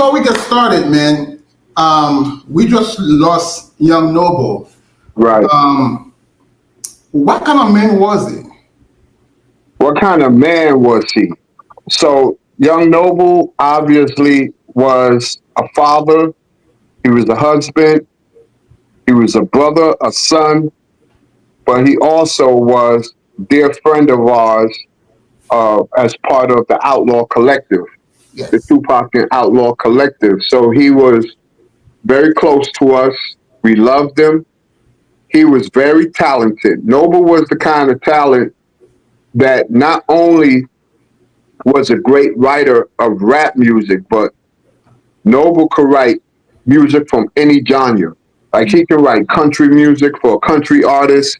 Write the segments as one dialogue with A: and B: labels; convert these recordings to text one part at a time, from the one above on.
A: before we get started, man, we just lost young Noble.
B: Right.
A: What kind of man was he?
B: What kind of man was he? So, young Noble obviously was a father. He was a husband. He was a brother, a son. But he also was a dear friend of ours as part of the Outlaw Collective, the
A: Yes.
B: Tupac and Outlaw Collective. So he was very close to us. We loved him. He was very talented. Noble was the kind of talent that not only was a great writer of rap music, but Noble could write music from any genre. Like he could write country music for a country artist.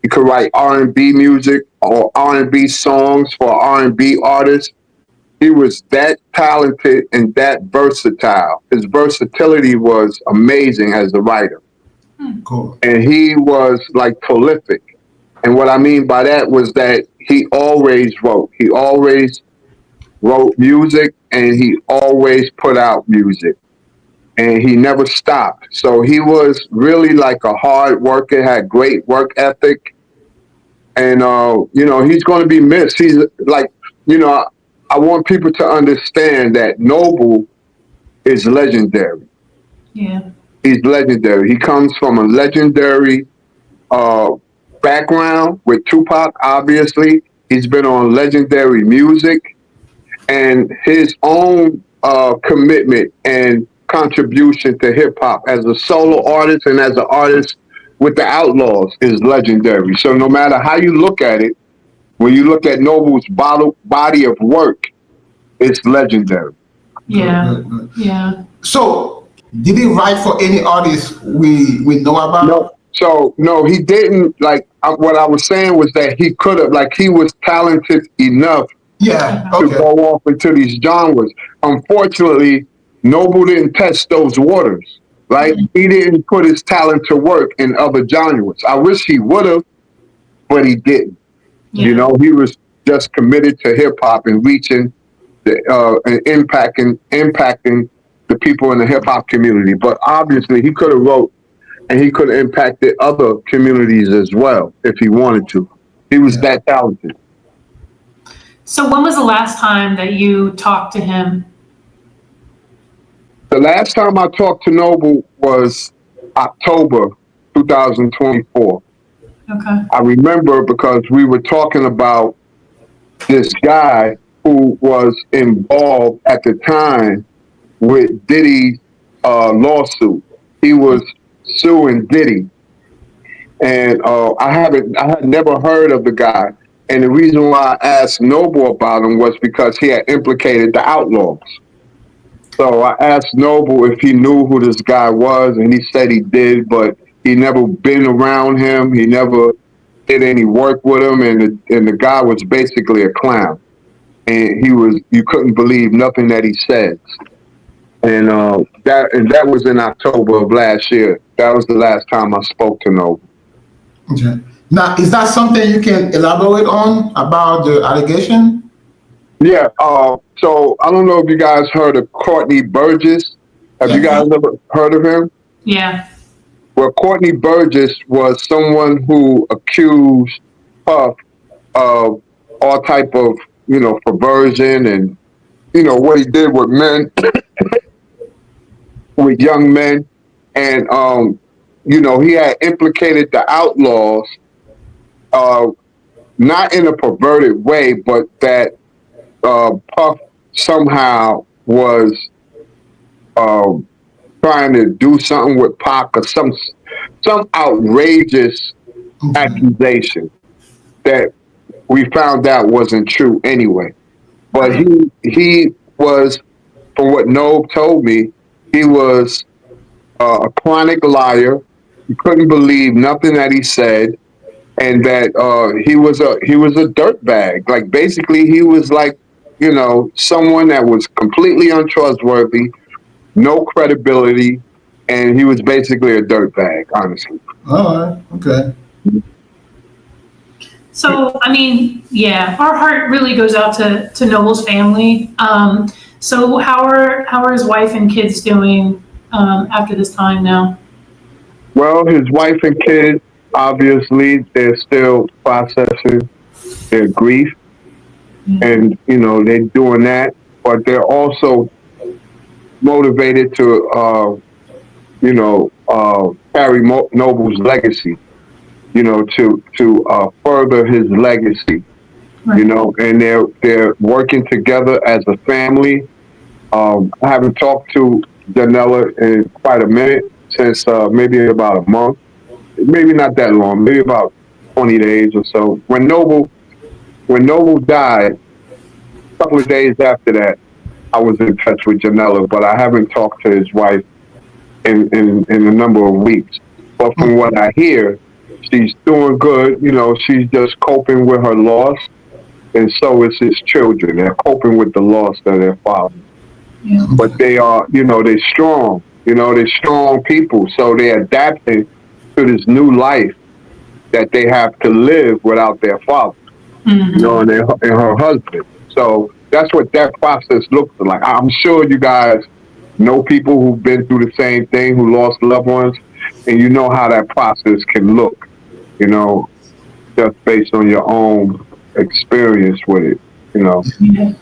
B: He could write R&B music or R&B songs for R&B artists. He was that talented and that versatile. His versatility was amazing as a writer.
A: Cool.
B: And he was like prolific. And what I mean by that was that he always wrote. He always wrote music and he always put out music. And he never stopped. So he was really like a hard worker, had great work ethic. And, he's going to be missed. He's like, I want people to understand that Noble is legendary.
C: Yeah.
B: He's legendary. He comes from a legendary background with Tupac, obviously. He's been on legendary music. And his own commitment and contribution to hip hop as a solo artist and as an artist with the Outlawz is legendary. So no matter how you look at it, when you look at Noble's body of work, it's legendary.
C: Yeah.
A: Good.
C: Yeah.
A: So, did he write for any artist we know about?
B: No. So no, he didn't. Like what I was saying was that he could have, like he was talented enough
A: Yeah.
B: to
A: Okay.
B: go off into these genres. Unfortunately, Noble didn't test those waters, right? He didn't put his talent to work in other genres. I wish he would have, but he didn't.
C: Yeah.
B: He was just committed to hip hop and reaching and impacting the people in the hip hop community. But obviously, he could have wrote and he could have impacted other communities as well if he wanted to. He was that talented.
C: So when was the last time that you talked to him?
B: The last time I talked to Noble was October 2024.
C: Okay.
B: I remember because we were talking about this guy who was involved at the time with Diddy's lawsuit. He was suing Diddy. And I had never heard of the guy. And the reason why I asked Noble about him was because he had implicated the Outlawz. So I asked Noble if he knew who this guy was, and he said he did, but he never been around him. He never did any work with him, and the guy was basically a clown. And you couldn't believe nothing that he said. And that was in October of last year. That was the last time I spoke to Noble.
A: Okay. Now, is that something you can elaborate on about the allegation?
B: Yeah. So I don't know if you guys heard of Courtney Burgess. Have you guys ever heard of him?
C: Yeah.
B: Well, Courtney Burgess was someone who accused Puff of all type of, perversion and, what he did with men, with young men. And, he had implicated the Outlawz, not in a perverted way, but that Puff somehow was trying to do something with Pac or some outrageous accusation that we found out wasn't true anyway. But he was, from what Nob told me, he was a chronic liar. You couldn't believe nothing that he said, and that he was a dirtbag. Like basically, he was like, someone that was completely untrustworthy, no credibility, and he was basically a dirtbag, honestly.
A: All right. Okay.
C: So, I mean, yeah, our heart really goes out to Noble's family. So how are his wife and kids doing after this time now?
B: Well, his wife and kids, obviously, they're still processing their grief, and they're doing that, but they're also motivated to, carry Noble's legacy, to further his legacy,
C: Right.
B: and they're working together as a family. I haven't talked to Janella in quite a minute, since maybe about a month, maybe not that long, maybe about 20 days or so. When Noble died, a couple of days after that, I was in touch with Janella, but I haven't talked to his wife in a number of weeks. But from what I hear, she's doing good. She's just coping with her loss, and so is his children. They're coping with the loss of their father.
C: Yeah.
B: But they are, they're strong. They're strong people, so they're adapting to this new life that they have to live without their father, and her husband. So that's what that process looks like. I'm sure you guys know people who've been through the same thing, who lost loved ones, and you know how that process can look, just based on your own experience with it,
C: Yeah.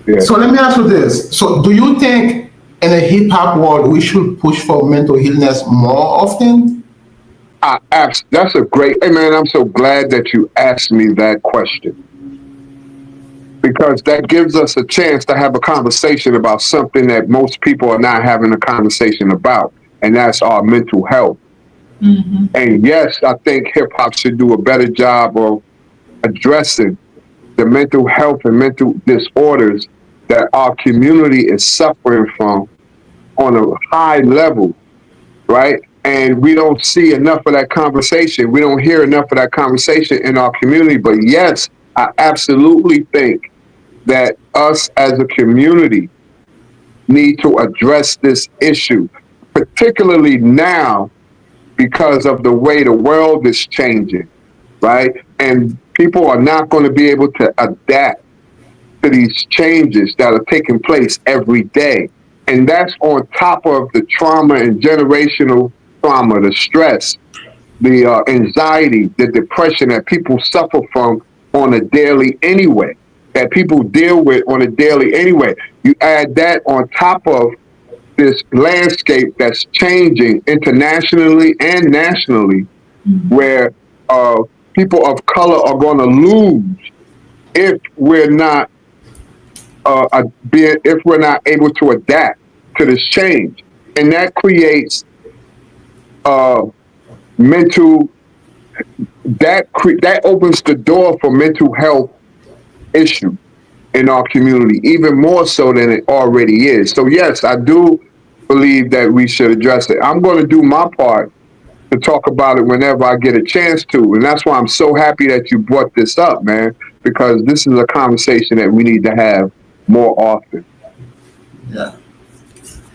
B: Yeah.
A: So let me ask you this. So do you think in a hip hop world we should push for mental illness more often?
B: That's a great, hey man, I'm so glad that you asked me that question, because that gives us a chance to have a conversation about something that most people are not having a conversation about, and that's our mental health. And yes, I think hip hop should do a better job of addressing the mental health and mental disorders that our community is suffering from on a high level, right? And we don't see enough of that conversation. We don't hear enough of that conversation in our community. But yes, I absolutely think that us as a community need to address this issue, particularly now because of the way the world is changing, right? And people are not going to be able to adapt to these changes that are taking place every day. And that's on top of the trauma and generational trauma, the stress, the anxiety, the depression that people suffer from on a daily anyway, that people deal with on a daily anyway. You add that on top of this landscape that's changing internationally and nationally, where people of color are going to lose if we're not able to adapt to this change, and that creates mental. That opens the door for mental health issue in our community, even more so than it already is. So yes, I do believe that we should address it. I'm going to do my part to talk about it whenever I get a chance to. And that's why I'm so happy that you brought this up, man, because this is a conversation that we need to have more often.
A: Yeah.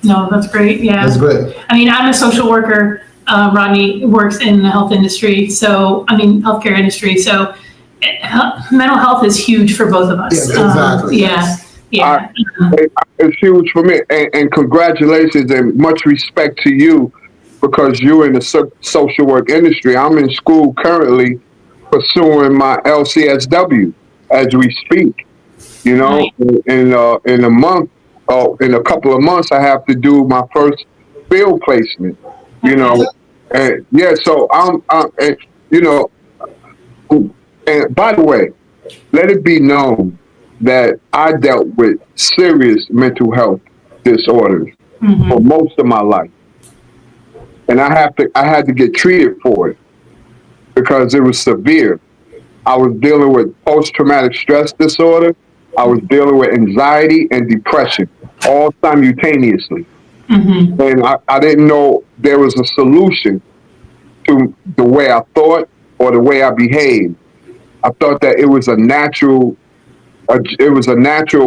C: No, that's great. Yeah.
A: That's great.
C: I mean, I'm a social worker. Rodney works in the health industry. Healthcare industry. So mental health is huge for both of us.
A: Yeah, exactly.
C: Yeah.
B: It's huge for me. And congratulations and much respect to you, because you're in the social work industry. I'm in school currently pursuing my LCSW as we speak.
C: Right.
B: In a couple of months, I have to do my first field placement. And yeah. So and by the way, let it be known that I dealt with serious mental health disorders for most of my life, and I had to get treated for it because it was severe. I was dealing with post-traumatic stress disorder. I was dealing with anxiety and depression all simultaneously. And I didn't know there was a solution to the way I thought or the way I behaved. I thought that it was a natural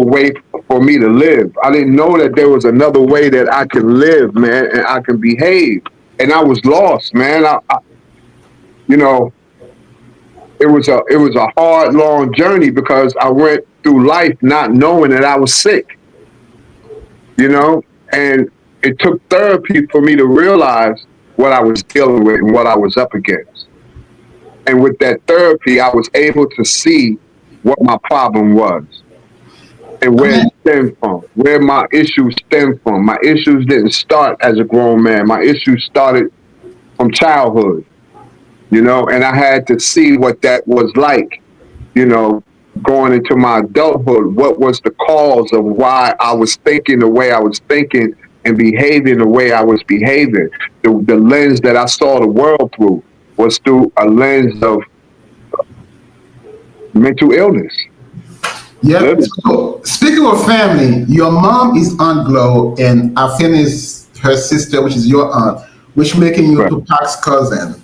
B: way for me to live. I didn't know that there was another way that I could live, man, and I can behave. And I was lost, man. It was a hard, long journey because I went through life not knowing that I was sick. you know, and it took therapy for me to realize what I was dealing with and what I was up against. And with that therapy, I was able to see what my problem was and where it stemmed from, where my issues stemmed from. My issues didn't start as a grown man. My issues started from childhood, you know, and I had to see what that was like, you know, going into my adulthood. What was the cause of why I was thinking the way I was thinking and behaving the way I was behaving? The lens that I saw the world through was through a lens of mental illness.
A: Yeah. So, speaking of family, your mom is Aunt Glow, and Afin is her sister, which is your aunt, which making you
B: Right.
A: Tupac's cousin.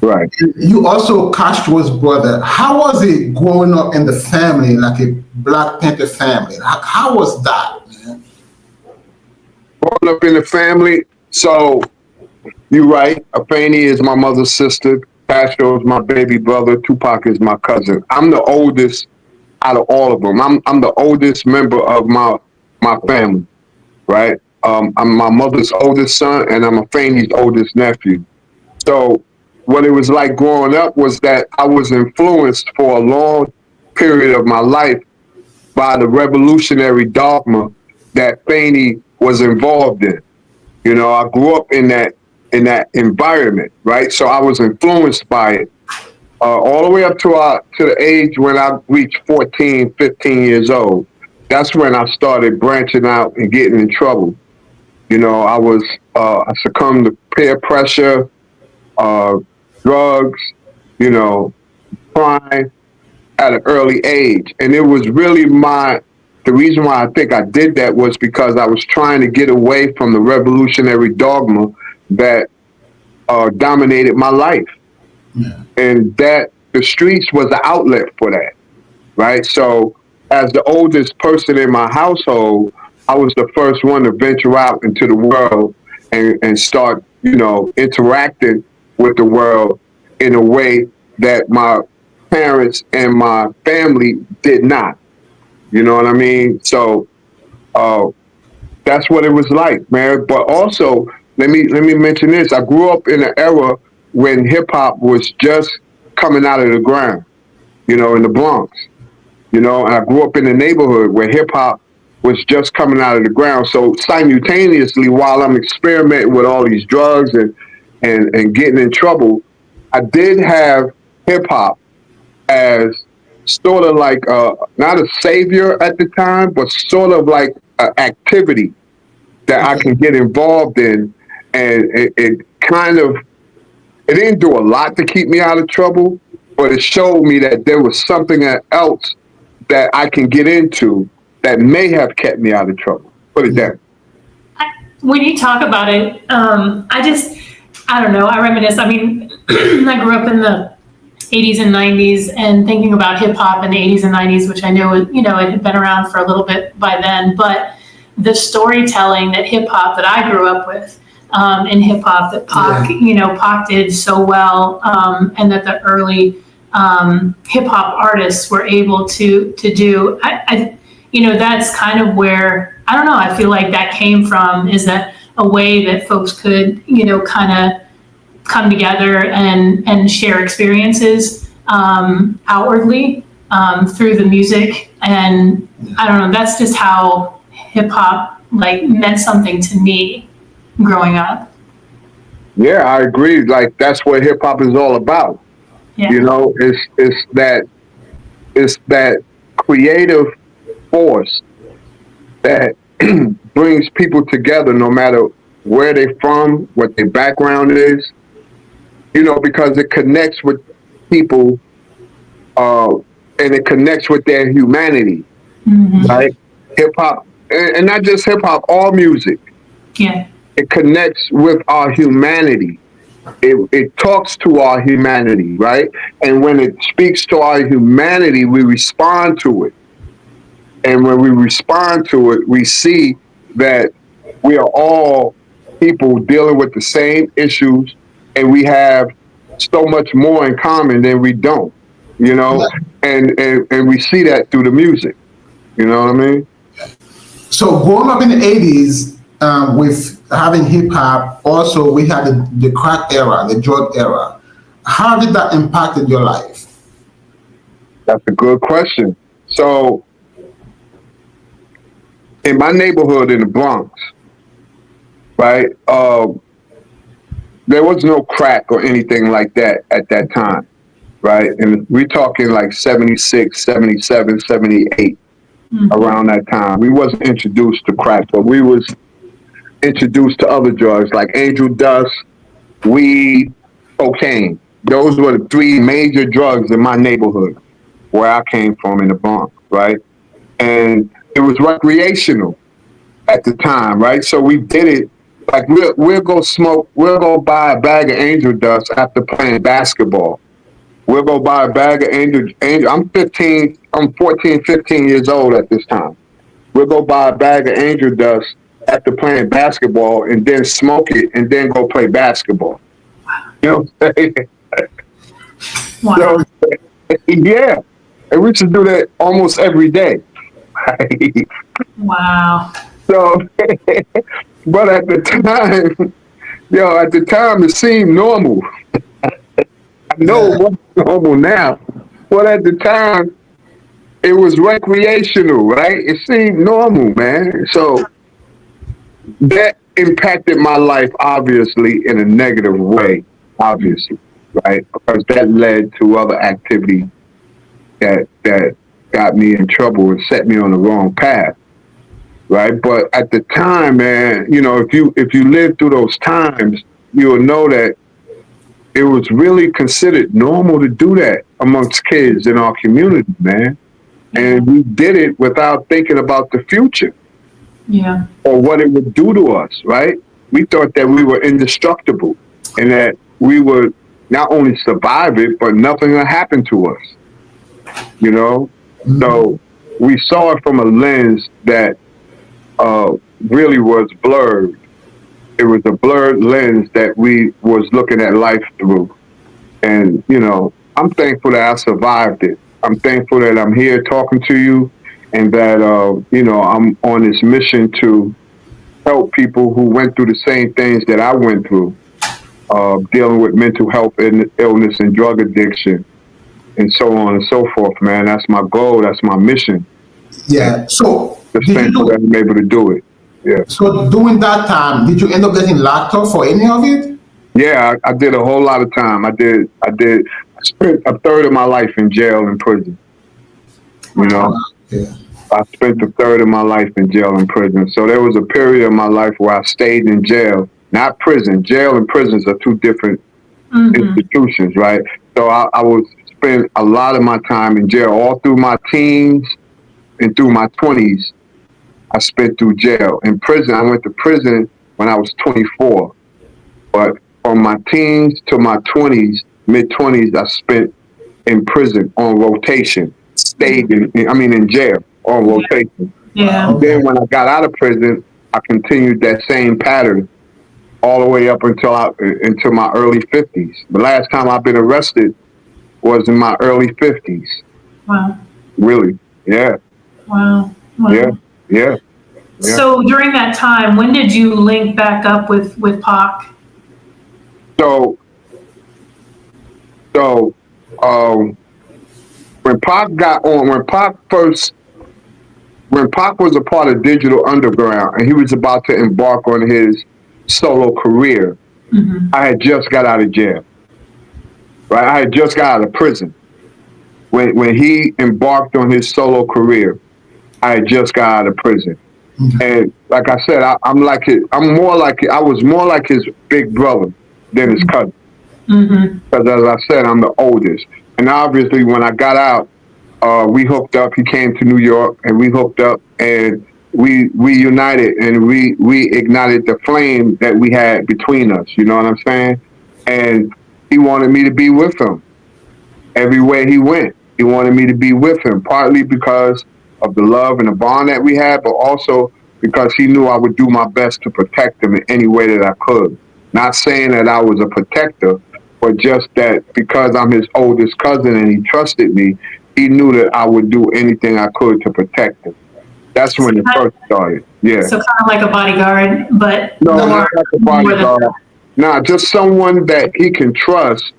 B: Right.
A: You also Castro's brother. How was it growing up in the family, like a Black Panther family? How was that, man?
B: Growing up in the family, so you're right. Afeni is my mother's sister. Castro is my baby brother. Tupac is my cousin. I'm the oldest out of all of them. I'm the oldest member of my family, right? I'm my mother's oldest son, and I'm Afeni's oldest nephew. So what it was like growing up was that I was influenced for a long period of my life by the revolutionary dogma that Faney was involved in. You know, I grew up in that environment, right? So I was influenced by it all the way up to the age when I reached 14, 15 years old. That's when I started branching out and getting in trouble. You know, I succumbed to peer pressure, drugs, you know, crime at an early age. And it was really the reason why I think I did that was because I was trying to get away from the revolutionary dogma that dominated my life.
A: Yeah.
B: And that the streets was the outlet for that, right? So as the oldest person in my household, I was the first one to venture out into the world and start, you know, interacting with the world in a way that my parents and my family did not. You know what I mean? So that's what it was like, man. But also, let me mention this. I grew up in an era when hip hop was just coming out of the ground, you know, in the Bronx. You know, and I grew up in a neighborhood where hip hop was just coming out of the ground. So simultaneously, while I'm experimenting with all these drugs and getting in trouble, I did have hip hop as sort of like not a savior at the time, but sort of like an activity that I can get involved in, and it kind of, it didn't do a lot to keep me out of trouble, but it showed me that there was something else that I can get into that may have kept me out of trouble. Put it down.
C: When you talk about it, I don't know, I reminisce. I mean, I grew up in the 80s and 90s, and thinking about hip hop in the 80s and 90s, which I know, you know, it had been around for a little bit by then, but the storytelling that hip hop that I grew up with, in hip hop that Pac, you know, Pac did so well, and that the early hip hop artists were able to do. I, you know, that's kind of where, I don't know, I feel like that came from, is that a way that folks could, you know, kind of come together and share experiences outwardly through the music. And I don't know, that's just how hip hop like meant something to me growing up.
B: Yeah, I agree. Like, that's what hip hop is all about.
C: Yeah.
B: You know, it's that creative force that brings people together, no matter where they're from, what their background is. You know, because it connects with people, and it connects with their humanity, right? Hip hop, and not just hip hop, all music.
C: Yeah.
B: It connects with our humanity. It talks to our humanity, right? And when it speaks to our humanity, we respond to it. And when we respond to it, we see that we are all people dealing with the same issues, and we have so much more in common than we don't, you know? And we see that through the music. You know what I mean?
A: So growing up in the 80s, with having hip hop, also we had the crack era, the drug era. How did that impacted your life?
B: That's a good question. So in my neighborhood in the Bronx, right, there was no crack or anything like that at that time, right? And we're talking like 76, 77, 78, around that time. We wasn't introduced to crack, but we was introduced to other drugs like angel dust, weed, cocaine. Those were the three major drugs in my neighborhood where I came from in the Bronx, right? And it was recreational at the time, right? So we did it like we'll go smoke, we'll go buy a bag of angel dust after playing basketball. We'll go buy a bag of angel. I'm 14, 15 years old at this time. We'll go buy a bag of angel dust after playing basketball and then smoke it and then go play basketball. You know what I'm saying?
C: Wow.
B: So, yeah. And we should do that almost every day. Right?
C: Wow.
B: So, but at the time, it seemed normal. I know what's normal now, but at the time, it was recreational, right? It seemed normal, man. So that impacted my life, obviously, in a negative way, obviously, right? Because that led to other activities that got me in trouble and set me on the wrong path. Right. But at the time, man, you know, if you lived through those times, you'll know that it was really considered normal to do that amongst kids in our community, man. And we did it without thinking about the future.
C: Yeah.
B: Or what it would do to us, right? We thought that we were indestructible and that we would not only survive it, but nothing would happen to us. You know? So we saw it from a lens that really was blurred. It was a blurred lens that we was looking at life through. And, you know, I'm thankful that I survived it. I'm thankful that I'm here talking to you and that, you know, I'm on this mission to help people who went through the same things that I went through, dealing with mental health and illness and drug addiction and so on and so forth, man. That's my goal. That's my mission.
A: Yeah. So
B: Just thankful that I'm able to do it. Yeah.
A: So during that time, did you end up getting locked up for any of it?
B: Yeah, I did a whole lot of time. I spent a third of my life in jail and prison. You know, I spent a third of my life in jail and prison. So there was a period of my life where I stayed in jail, not prison. Jail and prisons are two different institutions, right? So I would spend a lot of my time in jail all through my teens and through my 20s. I spent through jail. In prison, I went to prison when I was 24. But from my teens to my 20s, mid-20s, I spent in prison on rotation. Stayed in jail on rotation.
C: Yeah.
B: And then when I got out of prison, I continued that same pattern all the way up until my early 50s. The last time I've been arrested was in my early 50s.
C: Wow.
B: Really? Yeah.
C: Wow.
B: Yeah.
C: So during that time, when did you link back up with Pac?
B: So when Pac was a part of Digital Underground and he was about to embark on his solo career, I had just got out of jail. Right? I had just got out of prison. When he embarked on his solo career, I had just got out of prison. And like I said, I was more like his big brother than his cousin. Because as I said, I'm the oldest. And obviously when I got out, we hooked up. He came to New York and we hooked up and we united and we ignited the flame that we had between us. You know what I'm saying? And he wanted me to be with him everywhere he went. He wanted me to be with him, partly because of the love and the bond that we had, but also because he knew I would do my best to protect him in any way that I could. Not saying that I was a protector, but just that because I'm his oldest cousin and he trusted me, he knew that I would do anything I could to protect him. That's when it first started. Yeah.
C: So kind of like a bodyguard, but
B: No,
C: more,
B: not like a bodyguard. Nah, just someone that he can trust,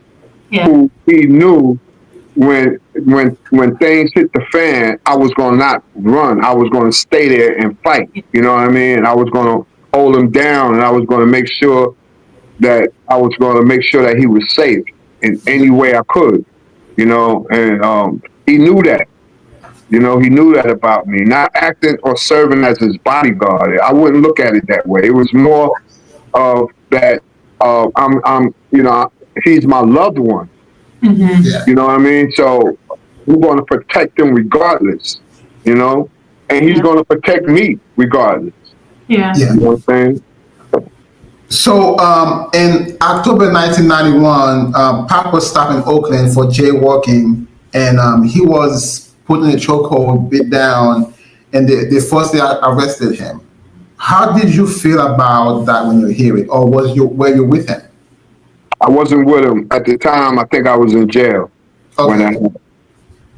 C: yeah.
B: who he knew when things hit the fan, I was gonna not run. I was gonna stay there and fight. You know what I mean? I was gonna hold him down, and I was gonna make sure that he was safe in any way I could. You know, and he knew that. You know, he knew that about me. Not acting or serving as his bodyguard. I wouldn't look at it that way. It was more of that. You know, he's my loved one.
C: Mm-hmm.
A: Yeah.
B: You know what I mean? So we're going to protect him regardless. You know, and he's going to protect me regardless.
C: Yeah.
A: Yeah.
B: You know what I'm saying?
A: So in October 1991, Pac was stopped in Oakland for jaywalking, and he was put in a chokehold, beat down, and they forcibly arrested him. How did you feel about that when you hear it, or were you with him?
B: I wasn't with him at the time. I think I was in jail
A: Okay.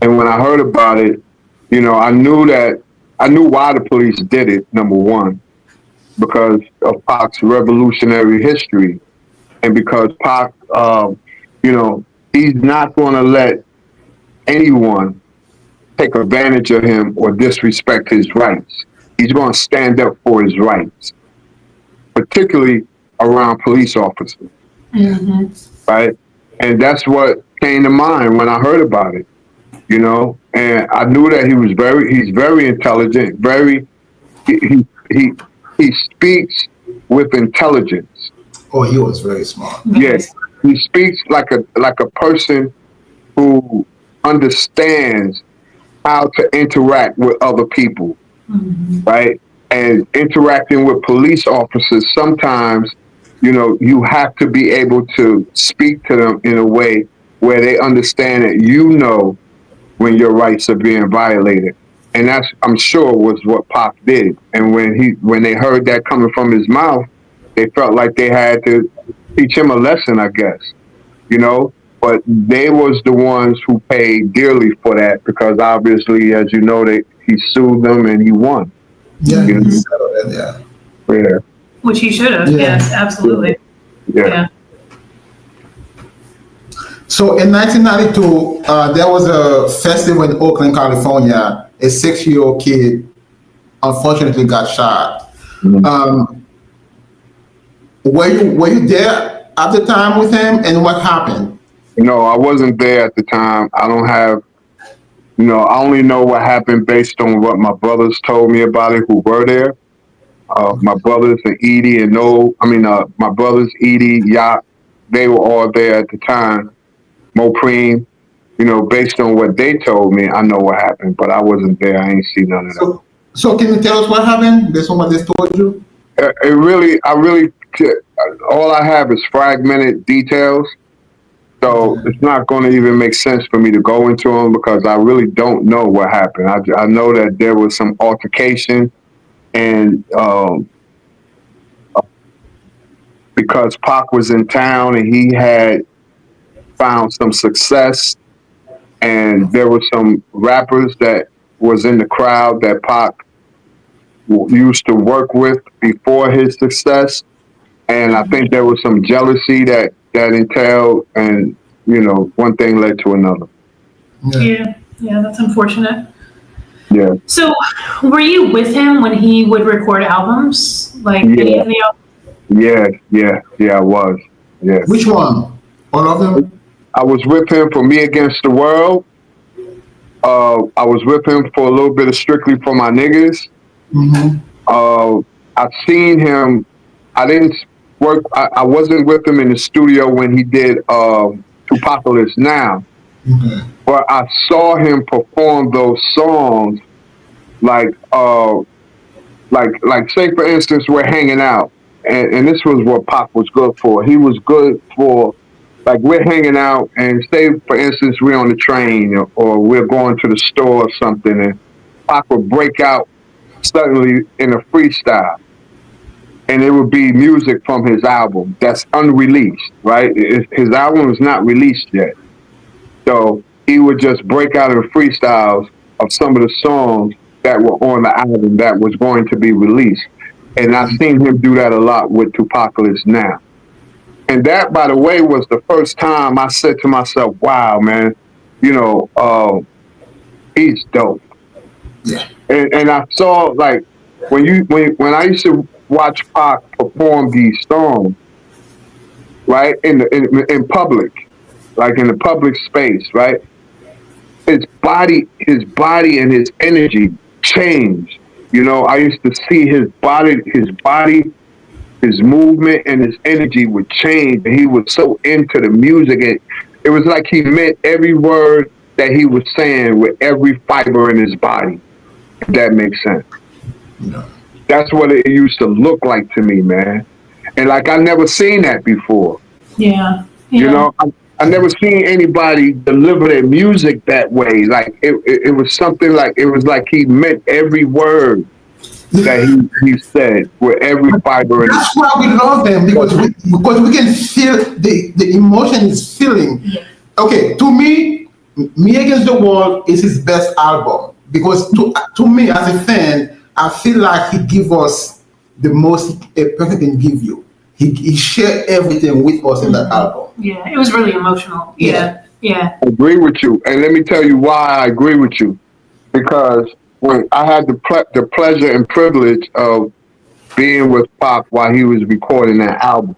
B: when I heard about it. You know, I knew why the police did it. Number one, because of Pac's revolutionary history, and because Pac, you know, he's not going to let anyone take advantage of him or disrespect his rights. He's going to stand up for his rights, particularly around police officers.
C: Mm-hmm.
B: Right? And that's what came to mind when I heard about it, you know, and I knew that he's very intelligent, he speaks with intelligence.
A: Oh, he was very smart.
B: Yes. He speaks like a person who understands how to interact with other people, right? And interacting with police officers, sometimes, you know, you have to be able to speak to them in a way where they understand that you know when your rights are being violated. And that's, I'm sure, was what Pac did. And when they heard that coming from his mouth, they felt like they had to teach him a lesson, I guess, you know? But they was the ones who paid dearly for that, because obviously, as you know, he sued them and he won.
A: Yeah,
B: You know?
A: yeah.
B: Yeah.
C: Which he should have.
A: Yeah.
C: Yes, absolutely.
B: Yeah.
A: So in 1992, there was a festival in Oakland, California. A 6-year-old kid unfortunately got shot.
B: Mm-hmm.
A: Were you there at the time with him, and what happened?
B: No, I wasn't there at the time. I don't have, you know, I only know what happened based on what my brothers told me about it, who were there. My brothers and Edie and my brothers Edie, Yacht, they were all there at the time. Mopreme, you know, based on what they told me, I know what happened, but I wasn't there. I ain't see none of that.
A: So can you tell us what happened based on what they told you?
B: All I have is fragmented details. So it's not going to even make sense for me to go into them, because I really don't know what happened. I know that there was some altercation, and because Pac was in town and he had found some success, and there were some rappers that was in the crowd that Pac used to work with before his success, and I think there was some jealousy that entailed, and you know, one thing led to another.
C: Yeah, that's unfortunate.
B: Yeah.
C: So, were you with him when he would record albums, like any of the albums?
B: Yeah, I was. Yeah.
A: Which one? All of them?
B: I was with him for Me Against the World. I was with him for a little bit of Strictly for My Niggas.
A: Mm-hmm.
B: I've seen him. I didn't work. I wasn't with him in the studio when he did Tupac Now.
A: Okay.
B: But I saw him perform those songs, like say for instance, We're Hanging Out, and this was what Pac was good for. He was good for, like, we're hanging out, and say for instance we're on the train, or we're going to the store or something, and Pac would break out suddenly in a freestyle, and it would be music from his album that's unreleased, right? His album is not released yet. So he would just break out in freestyles of some of the songs that were on the album that was going to be released. And I've seen him do that a lot with 2PAC'S now. And that, by the way, was the first time I said to myself, wow, man, you know, he's dope.
A: Yeah.
B: And I saw, like, when I used to watch Pac perform these songs, right, in public, like in the public space, right, his body and his energy changed. You know, I used to see his body, his movement and his energy would change, and he was so into the music, and it was like he meant every word that he was saying with every fiber in his body. If that makes sense.
A: Yeah.
B: That's what it used to look like to me, man. And like I never seen that before.
C: Yeah.
B: You know, I never seen anybody deliver their music that way. Like it was something like, it was like he meant every word that he said with every fiber in his.
A: That's why we love them, because we can feel the emotion is feeling.
C: Yeah.
A: Okay, to me, Me Against the World is his best album, because to me as a fan, I feel like he give us the most a person can give you. He shared everything with us in that album.
C: Yeah, it was really emotional. Yeah.
B: I agree with you, and let me tell you why I agree with you. Because when I had the pleasure and privilege of being with Pac while he was recording that album,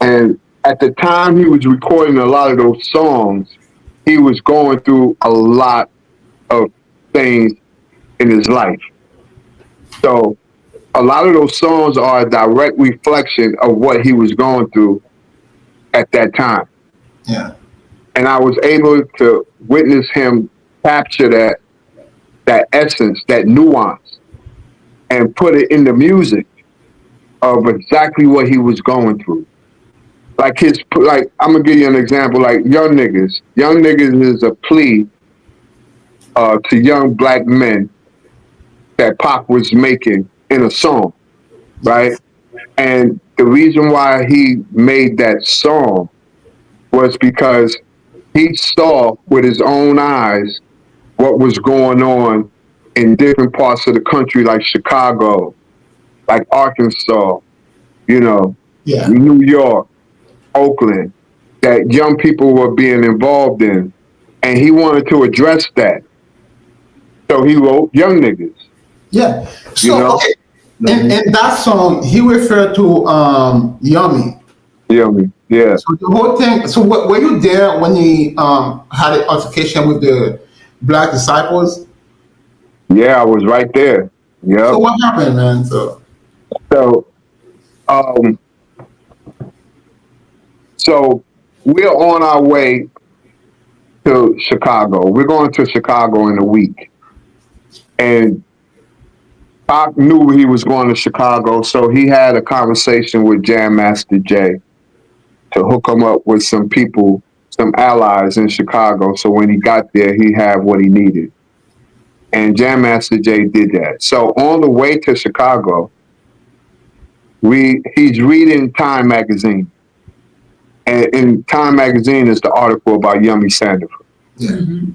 B: and at the time he was recording a lot of those songs, he was going through a lot of things in his life. So a lot of those songs are a direct reflection of what he was going through at that time.
A: Yeah.
B: And I was able to witness him capture that essence, that nuance, and put it in the music of exactly what he was going through. Like I'm gonna give you an example, like Young Niggas. Young Niggas is a plea to young black men that Pac was making in a song, right? And the reason why he made that song was because he saw with his own eyes what was going on in different parts of the country, like Chicago, like Arkansas, you know, New York, Oakland, that young people were being involved in. And he wanted to address that. So he wrote Young Niggas.
A: Yeah. So,
B: you know?
A: okay. In that song, he referred to Yummy.
B: Yummy, yeah.
A: So the whole thing. So were you there when he had an altercation with the Black disciples?
B: Yeah, I was right there. Yeah.
A: So what happened, man? So
B: we're on our way to Chicago. We're going to Chicago in a week, and Pac knew he was going to Chicago, so he had a conversation with Jam Master Jay to hook him up with some people, some allies in Chicago, so when he got there, he had what he needed. And Jam Master Jay did that. So on the way to Chicago, he's reading Time magazine. And in Time magazine is the article about Yummy Sandifer.
A: Yeah. Mm-hmm.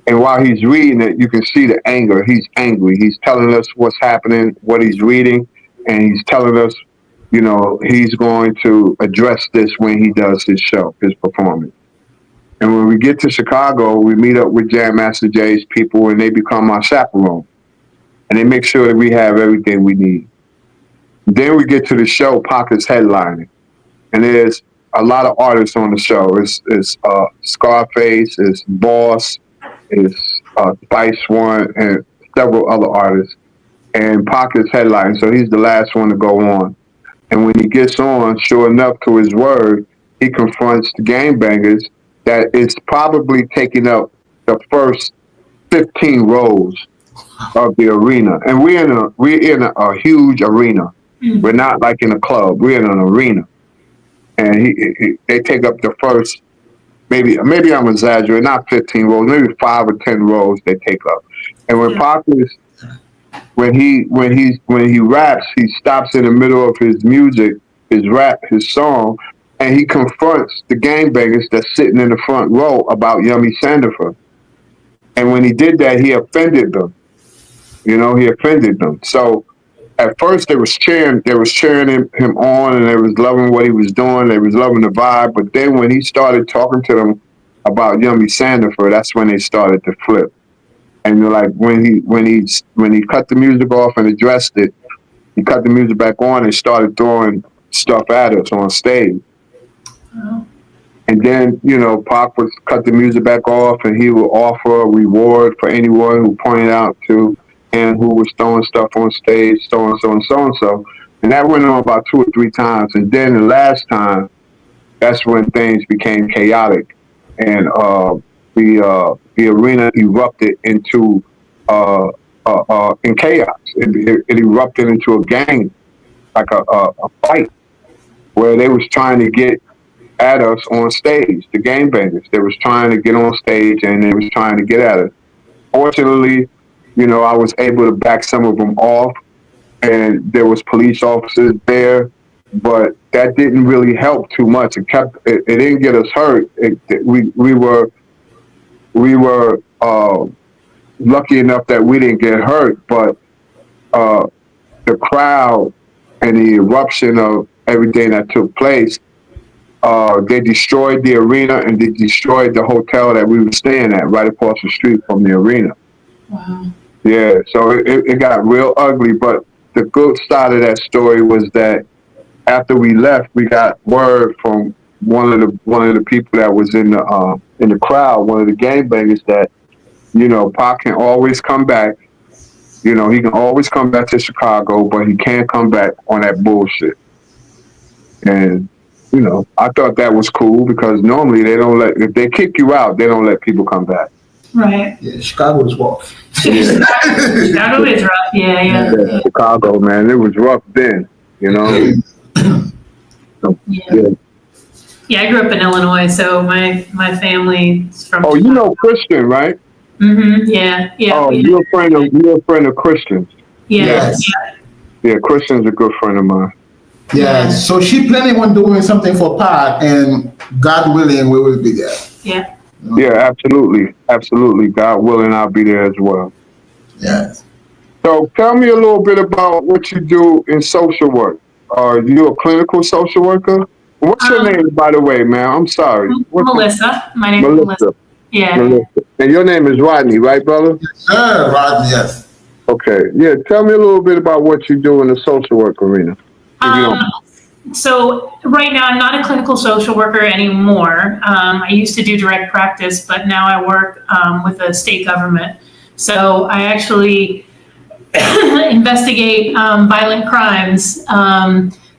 B: And while he's reading it, you can see the anger. He's angry. He's telling us what's happening, what he's reading, and he's telling us, you know, he's going to address this when he does his show, his performance. And when we get to Chicago, we meet up with Jam Master Jay's people, and they become our chaperone. And they make sure that we have everything we need. Then we get to the show, Pac is headlining. And there's a lot of artists on the show. It's Scarface, it's Boss, it's Spice One, and several other artists. And Pac is headlining, so he's the last one to go on. And when he gets on, sure enough to his word, he confronts the gangbangers that is probably taking up the first 15 rows of the arena. And we're in a huge arena. Mm-hmm. We're not like in a club. We're in an arena. And they take up the first, maybe I'm exaggerating, not 15 rows, maybe 5 or 10 rows they take up. And when Pac is, when he raps, he stops in the middle of his music, his rap, his song, and he confronts the gangbangers that's sitting in the front row about Yummy Sandifer. And when he did that, he offended them. You know, he offended them. So at first they was cheering him on, and they was loving what he was doing. They was loving the vibe. But then when he started talking to them about Yummy Sandifer, that's when they started to flip. And you're like, when he cut the music off and addressed it, he cut the music back on and started throwing stuff at us on stage.
C: Oh.
B: And then, you know, Pac would cut the music back off, and he would offer a reward for anyone who pointed out to him who was throwing stuff on stage, so and so and so and so. And that went on about 2 or 3 times. And then the last time, that's when things became chaotic, and the arena erupted into in chaos. It erupted into a gang, like a fight, where they was trying to get at us on stage. The gangbangers, they was trying to get on stage, and they was trying to get at us. Fortunately, you know, I was able to back some of them off, and there was police officers there, but that didn't really help too much. It didn't get us hurt. We were lucky enough that we didn't get hurt, but the crowd and the eruption of everything that took place, they destroyed the arena, and they destroyed the hotel that we were staying at right across the street from the arena.
C: Wow.
B: Yeah, so it got real ugly, but the good side of that story was that after we left, we got word from one of the people that was in the crowd, one of the gangbangers, that, you know, Pac can always come back. You know, he can always come back to Chicago, but he can't come back on that bullshit. And, you know, I thought that was cool, because normally if they kick you out, they don't let people come back.
C: Right.
A: Yeah, Chicago is rough.
C: Chicago is rough. Yeah.
B: Chicago, man, it was rough then, you know.
C: Yeah. Yeah, I grew up in Illinois, so my family's from.
B: Oh, you know Christian, right?
C: Mm-hmm. Yeah.
B: Oh, you're a friend of Christian's.
C: Yeah.
A: Yes.
C: Yeah.
B: Yeah, Christian's a good friend of mine.
A: Yeah, so she planning on doing something for Pac, and God willing, we will be there.
C: Yeah.
B: Yeah, absolutely. God willing, I'll be there as well.
A: Yes.
B: So tell me a little bit about what you do in social work. Are you a clinical social worker? What's your name, by the way, man? I'm sorry.
C: Melissa. My name is Melissa. Yeah.
B: Melissa. And your name is Rodney, right, brother?
A: Yes, sir, Rodney, yes.
B: Okay. Yeah, tell me a little bit about what you do in the social work arena.
C: So right now, I'm not a clinical social worker anymore. I used to do direct practice, but now I work with the state government. So I actually investigate violent crimes.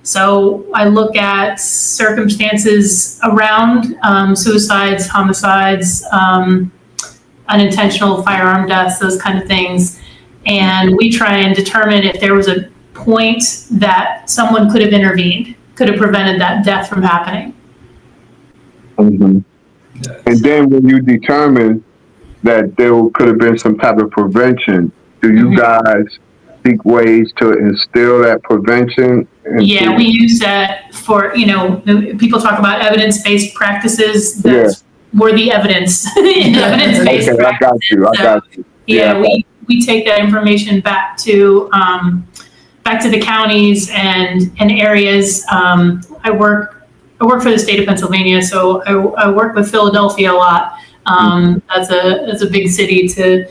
C: So I look at circumstances around suicides, homicides, unintentional firearm deaths, those kind of things. And we try and determine if there was a point that someone could have intervened, could have prevented that death from happening.
B: Mm-hmm. Yes. And then when you determine that there could have been some type of prevention, do you guys seek ways to instill that prevention?
C: Yeah, we use that for, you know, people talk about evidence-based practices. That's we're the evidence in evidence-based practices.
B: I got you.
C: Yeah, we take that information back to the counties and areas. I work for the state of Pennsylvania, so I work with Philadelphia a lot. That's a big city to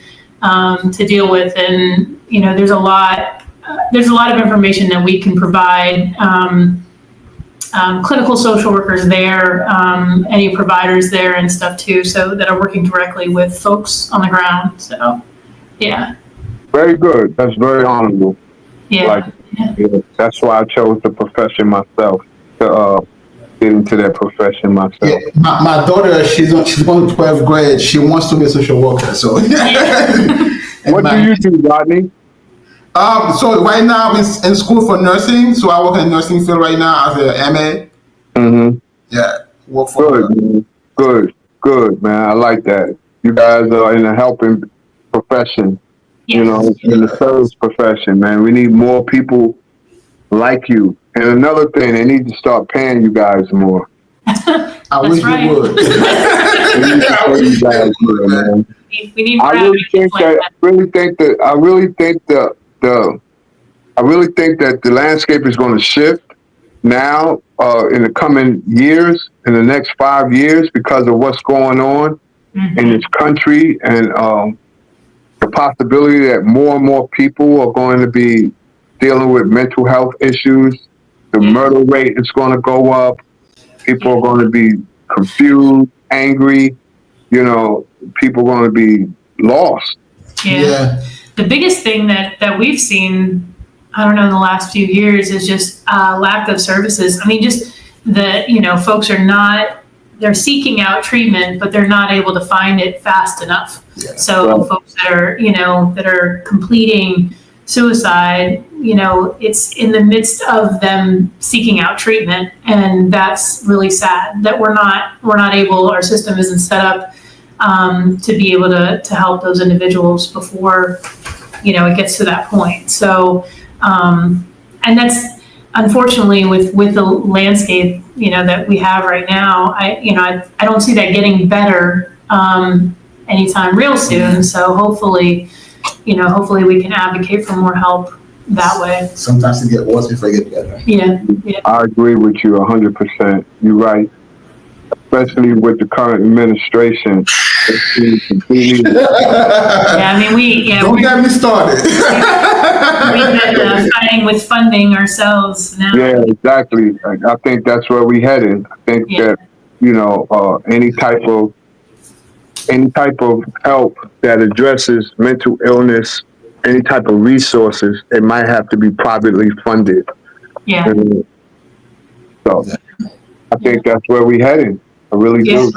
C: deal with, and you know, there's a lot of information that we can provide. Clinical social workers there, any providers there and stuff too, so that are working directly with folks on the ground. So, yeah.
B: Very good. That's very honorable.
C: Yeah.
B: That's why I chose the profession myself, to get into that profession myself.
A: Yeah, my daughter, she's going to 12th grade. She wants to be a social worker. So,
B: what do you do, Rodney?
A: So right now I'm in school for nursing. So I work in the nursing field right now as an MA. Mm-hmm. Yeah, work for
B: Good, man. I like that. You guys are in a helping profession. You know, in the service profession, man. We need more people like you. And another thing, they need to start paying you guys more.
A: I wish we would.
B: need to tell you guys, man.
C: We need more
B: I really think
C: like
B: that. I really think that the landscape is going to shift now in the coming years, in the next 5 years, because of what's going on in this country, and the possibility that more and more people are going to be dealing with mental health issues. The murder rate is going to go up. People are going to be confused, angry. You know, people are going to be lost.
C: Yeah. The biggest thing that we've seen, I don't know, in the last few years is just lack of services. I mean, just that, folks they're seeking out treatment, but they're not able to find it fast enough.
A: Yeah.
C: So folks that are completing suicide, it's in the midst of them seeking out treatment. And that's really sad that we're not able, our system isn't set up to be able to help those individuals before, it gets to that point. So, and that's unfortunately with the landscape, that we have right now, I don't see that getting better, anytime real soon. So hopefully we can advocate for more help that way.
A: Sometimes it gets worse before it gets better.
C: Yeah.
B: I agree with you 100%. You're right. Especially with the current administration.
C: Yeah, I mean,
A: Don't get me started.
C: we've been fighting with funding ourselves now.
B: Yeah, exactly. I think that's where we headed. I think that any type of help that addresses mental illness, any type of resources, it might have to be privately funded.
C: Yeah.
B: And so I think that's where we headed. I really do.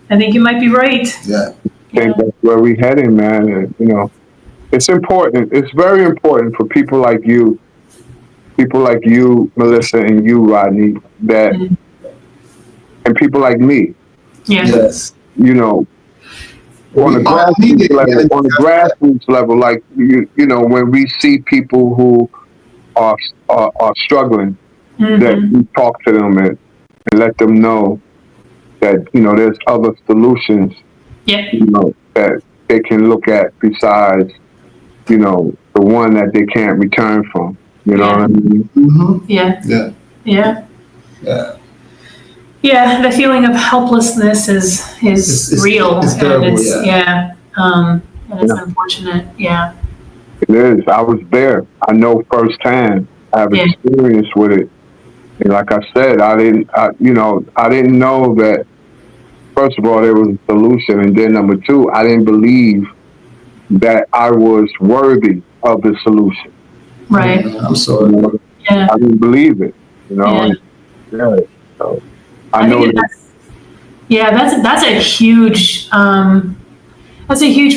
C: I think you might be right.
A: Yeah.
B: I think that's where we heading, man. And, it's important. It's very important for people like you, Melissa, and you, Rodney, that, and people like me.
C: Yeah.
A: Yes.
B: On a grassroots level, like when we see people who are struggling, that we talk to them and let them know that there's other solutions.
C: Yeah.
B: That they can look at besides the one that they can't return from. You know what I mean?
A: Mm-hmm.
C: Yeah.
A: Yeah.
C: Yeah.
A: Yeah.
C: Yeah, the feeling of helplessness is
A: It's
C: real.
A: it's terrible,
C: and and it's unfortunate. Yeah.
B: It is. I was there. I know firsthand. I have experience with it. And like I said, I didn't know that. First of all, there was a solution, and then number two, I didn't believe that I was worthy of the solution.
C: Right.
A: I'm sorry.
C: Yeah.
B: I didn't believe it. So I know that.
C: That's a huge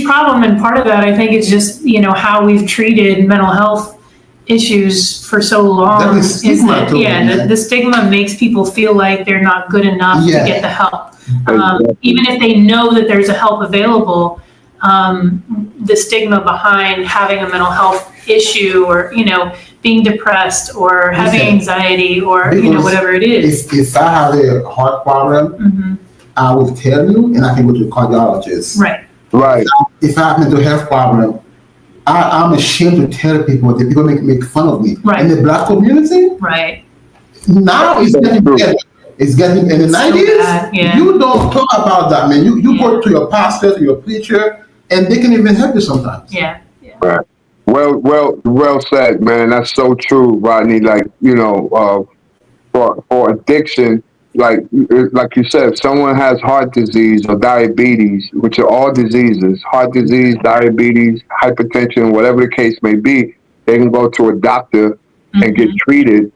C: problem, and part of that I think is just how we've treated mental health issues for so long.
A: The
C: stigma makes people feel like they're not good enough to get the help.
B: Exactly.
C: Even if they know that there's a help available, the stigma behind having a mental health issue, or being depressed, or having anxiety, or whatever it is.
A: If I have a heart problem, I will tell you, and I can go to a cardiologist.
B: Right.
A: If I have a mental health problem, I'm ashamed to tell people that people make fun of me.
C: Right.
A: In the Black community, now it's getting better. It's getting in the 90s. You don't talk about that, man. You go to your pastor, to your preacher, and they can even help you sometimes.
C: Yeah.
B: Right. Well said, man. That's so true, Rodney. Like for addiction, like you said, if someone has heart disease or diabetes, which are all diseases, heart disease, diabetes, hypertension, whatever the case may be, they can go to a doctor and get treated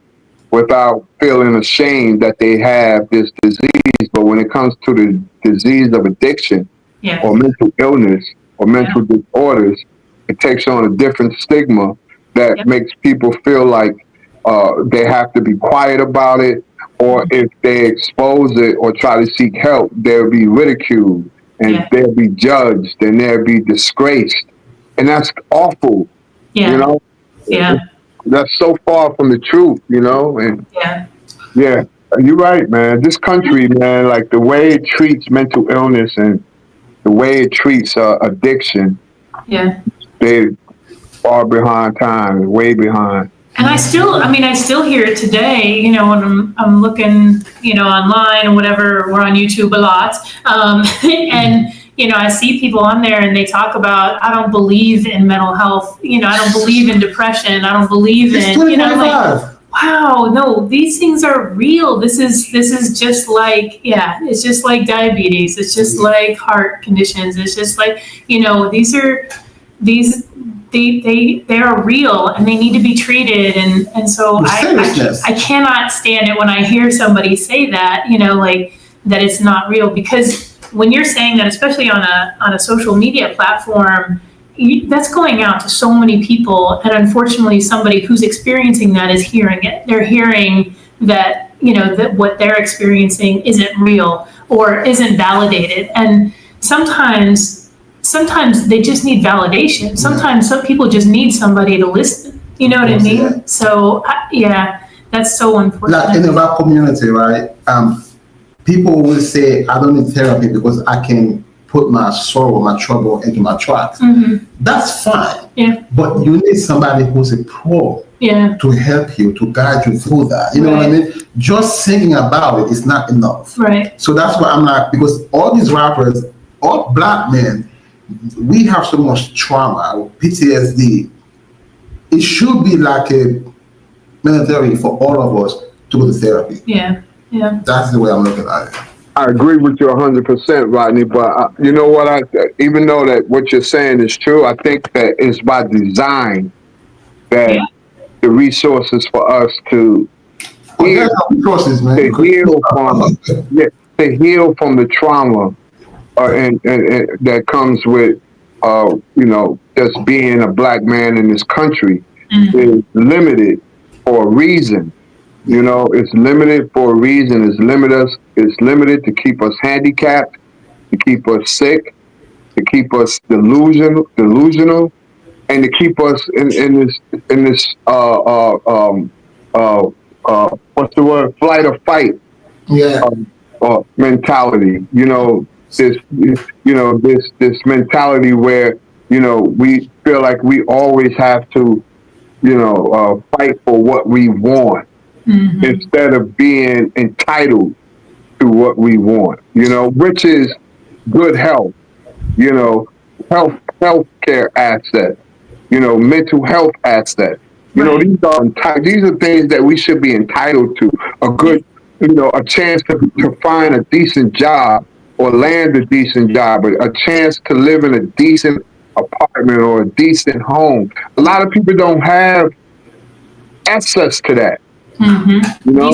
B: without feeling ashamed that they have this disease. But when it comes to the disease of addiction or mental illness or mental disorders, it takes on a different stigma that makes people feel like they have to be quiet about it, or if they expose it or try to seek help, they'll be ridiculed and they'll be judged and they'll be disgraced. And that's awful, That's so far from the truth, and You're right, man. This country, man, like the way it treats mental illness and the way it treats addiction,
C: Yeah.
B: they far behind time, way behind.
C: And I still hear it today, you know, when I'm looking, you know, online or whatever, we're on YouTube a lot. And, you know, I see people on there and they talk about, I don't believe in mental health, you know, I don't believe in depression, I don't believe
A: It's
C: in, you know, like,
A: 2025.
C: wow, no, these things are real. This is just like, yeah, it's just like diabetes. It's just like heart conditions. It's just like, you know, they are real and they need to be treated. And so I cannot stand it when I hear somebody say that, you know, like that it's not real, because when you're saying that, especially on a social media platform, that's going out to so many people, and unfortunately somebody who's experiencing that is hearing it. They're hearing that, you know, that what they're experiencing isn't real or isn't validated. And sometimes they just need validation. Sometimes some people just need somebody to listen, you know what I mean?
A: Yeah.
C: So yeah, that's so unfortunate.
A: Like in our community, right? People will say, I don't need therapy because I can put my sorrow, my trouble into my tracks.
C: Mm-hmm.
A: That's fine.
C: Yeah.
A: But you need somebody who's a pro to help you, to guide you through that. You know what I mean? Just thinking about it is not enough.
C: Right.
A: So that's why I'm like, because all these rappers, all black men, we have so much trauma, PTSD. It should be like a mandatory for all of us to go to therapy.
C: Yeah. Yeah.
A: That's the way I'm looking at it.
B: I agree with you 100%, Rodney. But you know what? Even though that what you're saying is true, I think that it's by design that the resources for us to heal,
A: resources, man.
B: to heal from the trauma, and that comes with, you know, just being a black man in this country is limited for a reason. You know, it's limited for a reason. It's limited to keep us handicapped, to keep us sick, to keep us delusional, and to keep us in this what's the word? Flight or fight mentality. You know, this mentality where, you know, we feel like we always have to, you know, fight for what we want. Mm-hmm. Instead of being entitled to what we want, you know, which is good health, you know, healthcare asset, you know, mental health asset. You know, these are things that we should be entitled to. A good, you know, a chance to find a decent job or land a decent job, a chance to live in a decent apartment or a decent home. A lot of people don't have access to that. Mm-hmm. You know,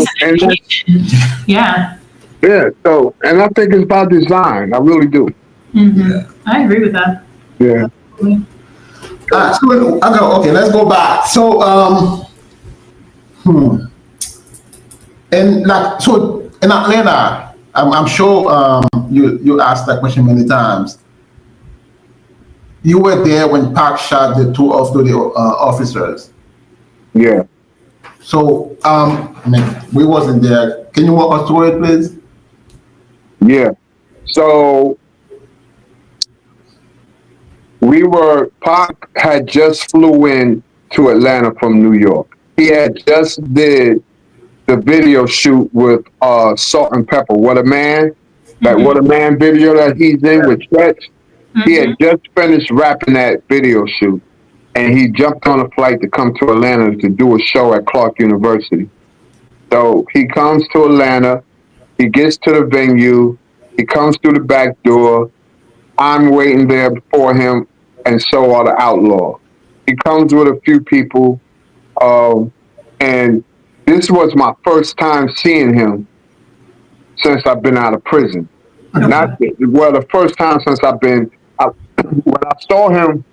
B: so, and I think it's by design. I really do.
C: Mm-hmm. Yeah. I agree with that.
B: Yeah.
A: Okay, let's go back. So, and like, so in Atlanta, I'm sure you asked that question many times. You were there when Pac shot the two of the officers.
B: Yeah.
A: So, I mean, we wasn't there. Can you walk us through it, please?
B: Yeah. So, Pac had just flew in to Atlanta from New York. He had just did the video shoot with Salt and Pepper, What a Man, that What a Man video that he's in with Stretch. He had just finished wrapping that video shoot, and he jumped on a flight to come to Atlanta to do a show at Clark University. So he comes to Atlanta, he gets to the venue, he comes through the back door. I'm waiting there for him, and so are the Outlawz. He comes with a few people, and this was my first time seeing him since I've been out of prison. The first time since when I saw him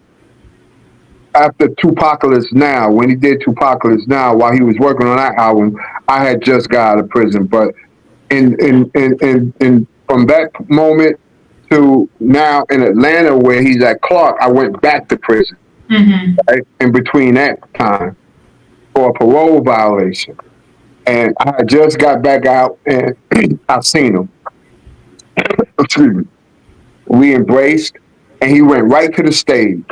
B: after 2PAC'S Now, when he did 2PAC'S Now, while he was working on that album, I had just got out of prison. But in from that moment to now in Atlanta, where he's at Clark, I went back to prison. Right? In between that time for a parole violation. And I had just got back out and I seen him. Excuse me. We embraced and he went right to the stage.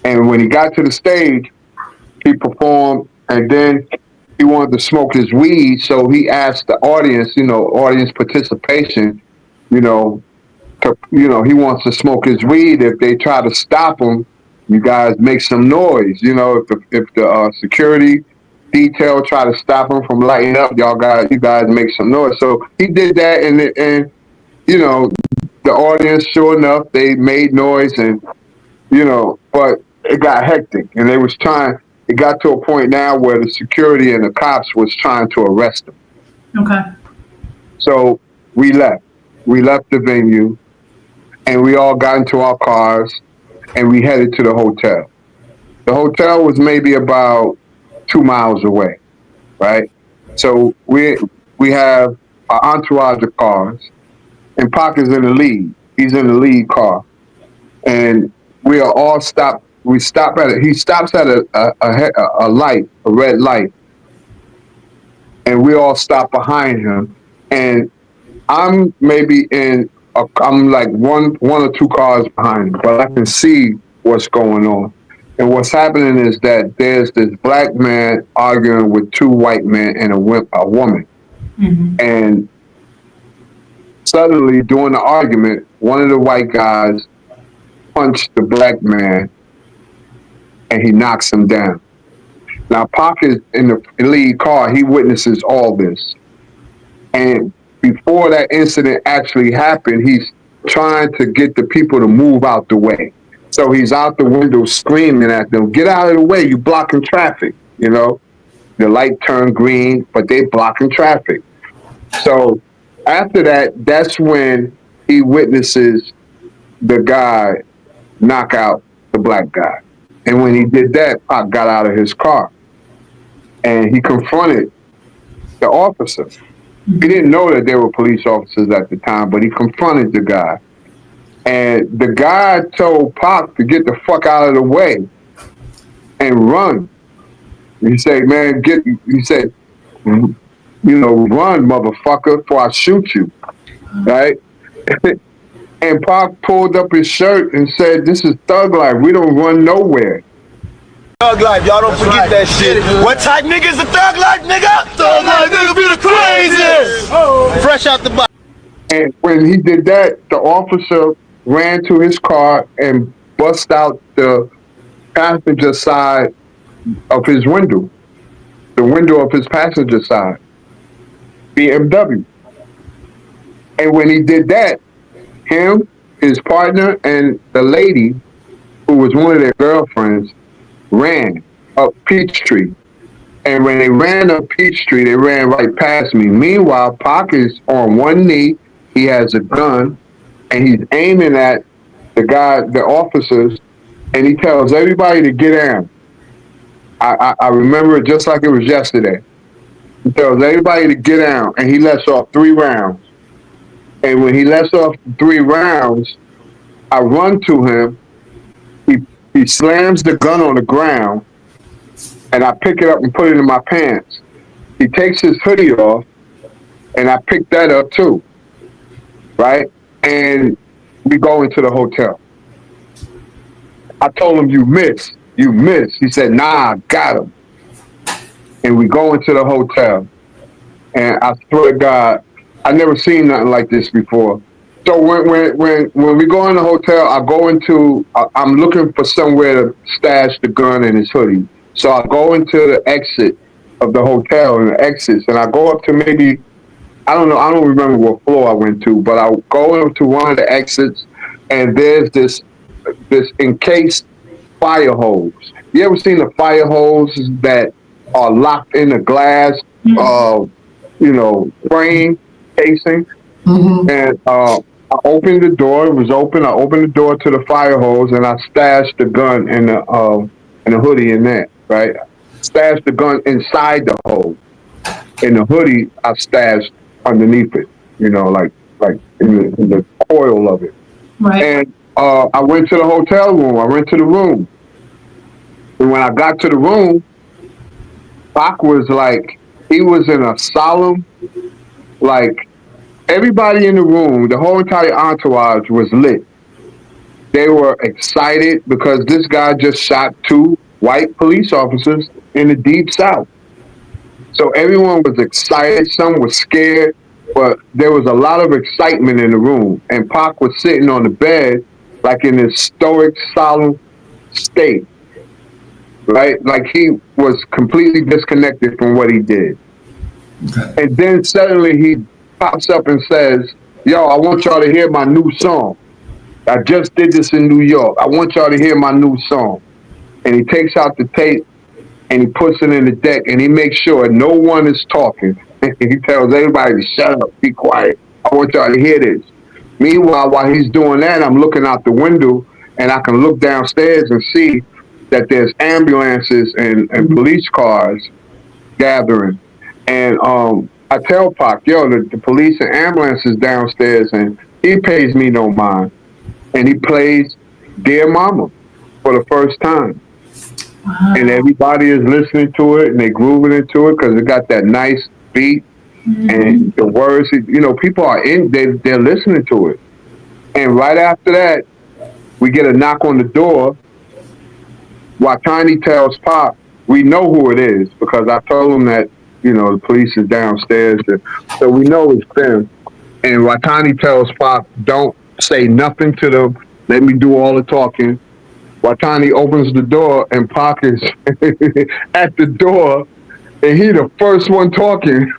B: And when he got to the stage, he performed and then he wanted to smoke his weed. So he asked the audience, audience participation, he wants to smoke his weed. If they try to stop him, you guys make some noise. If the security detail try to stop him from lighting up, you guys make some noise. So he did that, and the audience, sure enough, they made noise, and but it got hectic, and it got to a point now where the security and the cops was trying to arrest him.
C: Okay.
B: So we left the venue, and we all got into our cars, and we headed to the hotel. The hotel was maybe about 2 miles away, right? So we have our entourage of cars, and Pac is in the lead. He's in the lead car, and we are all stopped. We stop at it. He stops at a light, a red light, and we all stop behind him. And I'm maybe I'm like one or two cars behind him, but I can see what's going on. And what's happening is that there's this black man arguing with two white men and a woman. Mm-hmm. And suddenly, during the argument, one of the white guys punched the black man and he knocks him down. Now, Pac is in the lead car. He witnesses all this. And before that incident actually happened, he's trying to get the people to move out the way. So he's out the window screaming at them, "Get out of the way, you blocking traffic." The light turned green, but they blocking traffic. So after that, that's when he witnesses the guy knock out the black guy. And when he did that, Pac got out of his car and he confronted the officer. He didn't know that there were police officers at the time, but he confronted the guy. And the guy told Pac to get the fuck out of the way and run. He said, "Man, run, motherfucker, before I shoot you." Right? And Pac pulled up his shirt and said, "This is thug life. We don't run nowhere."
D: Thug life, y'all don't forget that shit. What type nigga is a thug life nigga? Thug life nigga be the craziest. Fresh out the box.
B: And when he did that, the officer ran to his car and bust out the passenger side of his window, the window of his passenger side, BMW. And when he did that, him, his partner, and the lady, who was one of their girlfriends, ran up Peachtree. And when they ran up Peachtree, they ran right past me. Meanwhile, Pac is on one knee. He has a gun, and he's aiming at the officers, and he tells everybody to get down. I remember it just like it was yesterday. He tells everybody to get down, and he lets off 3 rounds. And when he lets off 3 rounds, I run to him. He slams the gun on the ground, and I pick it up and put it in my pants. He takes his hoodie off, and I pick that up too, right? And we go into the hotel. I told him, you missed. He said, "Nah, I got him." And we go into the hotel, and I swear to God, I never seen nothing like this before. So when we go in the hotel, I'm looking for somewhere to stash the gun and his hoodie. So I go into the exit of the hotel and the exits, and I go up to maybe, I don't remember what floor I went to, but I go into one of the exits, and there's this encased fire hose. You ever seen the fire hoses that are locked in the glass, frame casing? Mm-hmm. And I opened the door. It was open. I opened the door to the fire hose, and I stashed the gun in the hoodie in there. Right, stashed the gun inside the hose. In the hoodie, I stashed underneath it. Like in the coil of it. Right. And I went to the hotel room. I went to the room, and when I got to the room, Pac was like, he was in a solemn, like, everybody in the room, the whole entire entourage was lit. They were excited because this guy just shot 2 white police officers in the Deep South. So everyone was excited. Some were scared, but there was a lot of excitement in the room. And Pac was sitting on the bed, like in this stoic, solemn state, right? Like he was completely disconnected from what he did. Okay. And then suddenly he pops up and says, yo, I want y'all to hear my new song. I just did this in New York. I want y'all to hear my new song. And he takes out the tape and he puts it in the deck and he makes sure no one is talking. He tells everybody to shut up, be quiet. I want y'all to hear this. Meanwhile, while he's doing that, I'm looking out the window and I can look downstairs and see that there's ambulances and police cars gathering. And I tell Pac, yo, the police and ambulances downstairs, and he pays me no mind. And he plays Dear Mama for the first time. Wow. And everybody is listening to it and they grooving into it because it got that nice beat. Mm-hmm. And the words, you know, people are they're listening to it. And right after that, we get a knock on the door. While Tiny tells Pac, we know who it is because I told him that, you know, the police is downstairs. So we know it's them. And while Tiny tells Pac, don't say nothing to them, let me do all the talking. While Tiny opens the door and Pac is at the door and he the first one talking.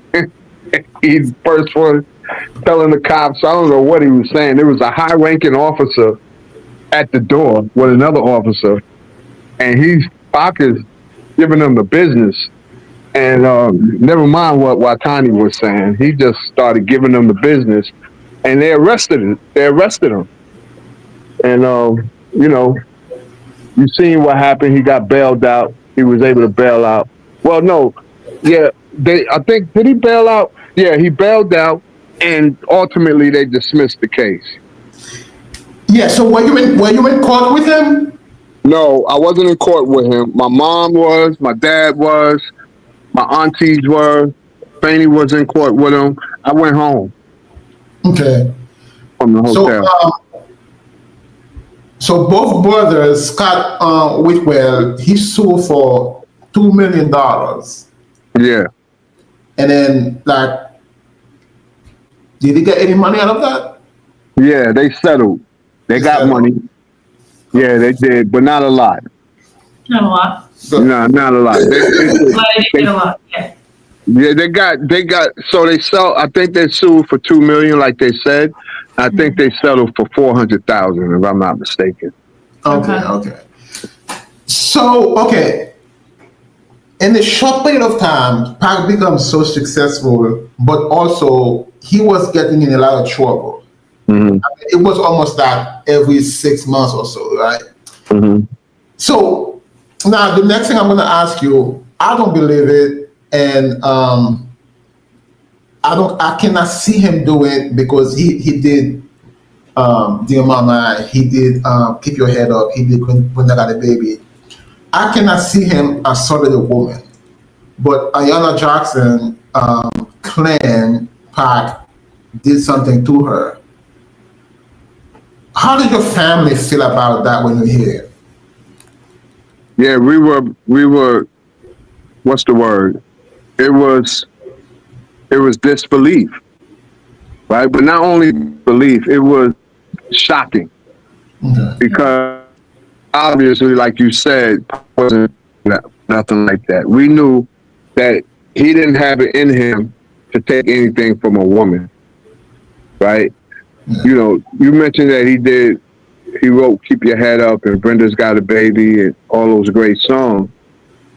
B: He's the first one telling the cops, I don't know what he was saying. There was a high-ranking officer at the door with another officer, and Pac is giving them the business. And never mind what Watani was saying. He just started giving them the business, and they arrested him. And you know, you seen what happened. He got bailed out. He was able to bail out. Well, no, yeah, I think, did he bail out? Yeah, he bailed out, and ultimately they dismissed the case.
A: Yeah. So were you in court with him?
B: No, I wasn't in court with him. My mom was. My dad was. My aunties were. Fanny was in court with him. I went home.
A: Okay.
B: From the hotel.
A: So both brothers, Scott Whitwell, he sued for $2 million.
B: Yeah.
A: And then, like, did he get any money out of that?
B: Yeah, they settled. They got money. Yeah, they did, but not a lot.
C: Not a lot.
B: No, not a lot.
C: They get a lot. Yeah.
B: Yeah, they got. So they sell. I think they sued for $2 million, like they said. I think they settled for $400,000, if I'm not mistaken.
A: Okay. So, okay. In a short period of time, Pac becomes so successful, but also he was getting in a lot of trouble. Mm-hmm. It was almost like every 6 months or so, right? Mm-hmm. So now the next thing I'm going to ask you, I don't believe it, and I cannot see him do it because he did Dear Mama, he did Keep Your Head Up, he did When I Got a Baby. I cannot see him assaulted a woman, but Ayanna Jackson claimed Pac did something to her. How did your family feel about that when you hear it?
B: Yeah, we were. What's the word? It was disbelief, right? But not only belief, it was shocking because obviously, like you said, wasn't nothing like that. We knew that he didn't have it in him to take anything from a woman, right? You know, you mentioned that he wrote Keep Your Head Up and Brenda's Got a Baby and all those great songs.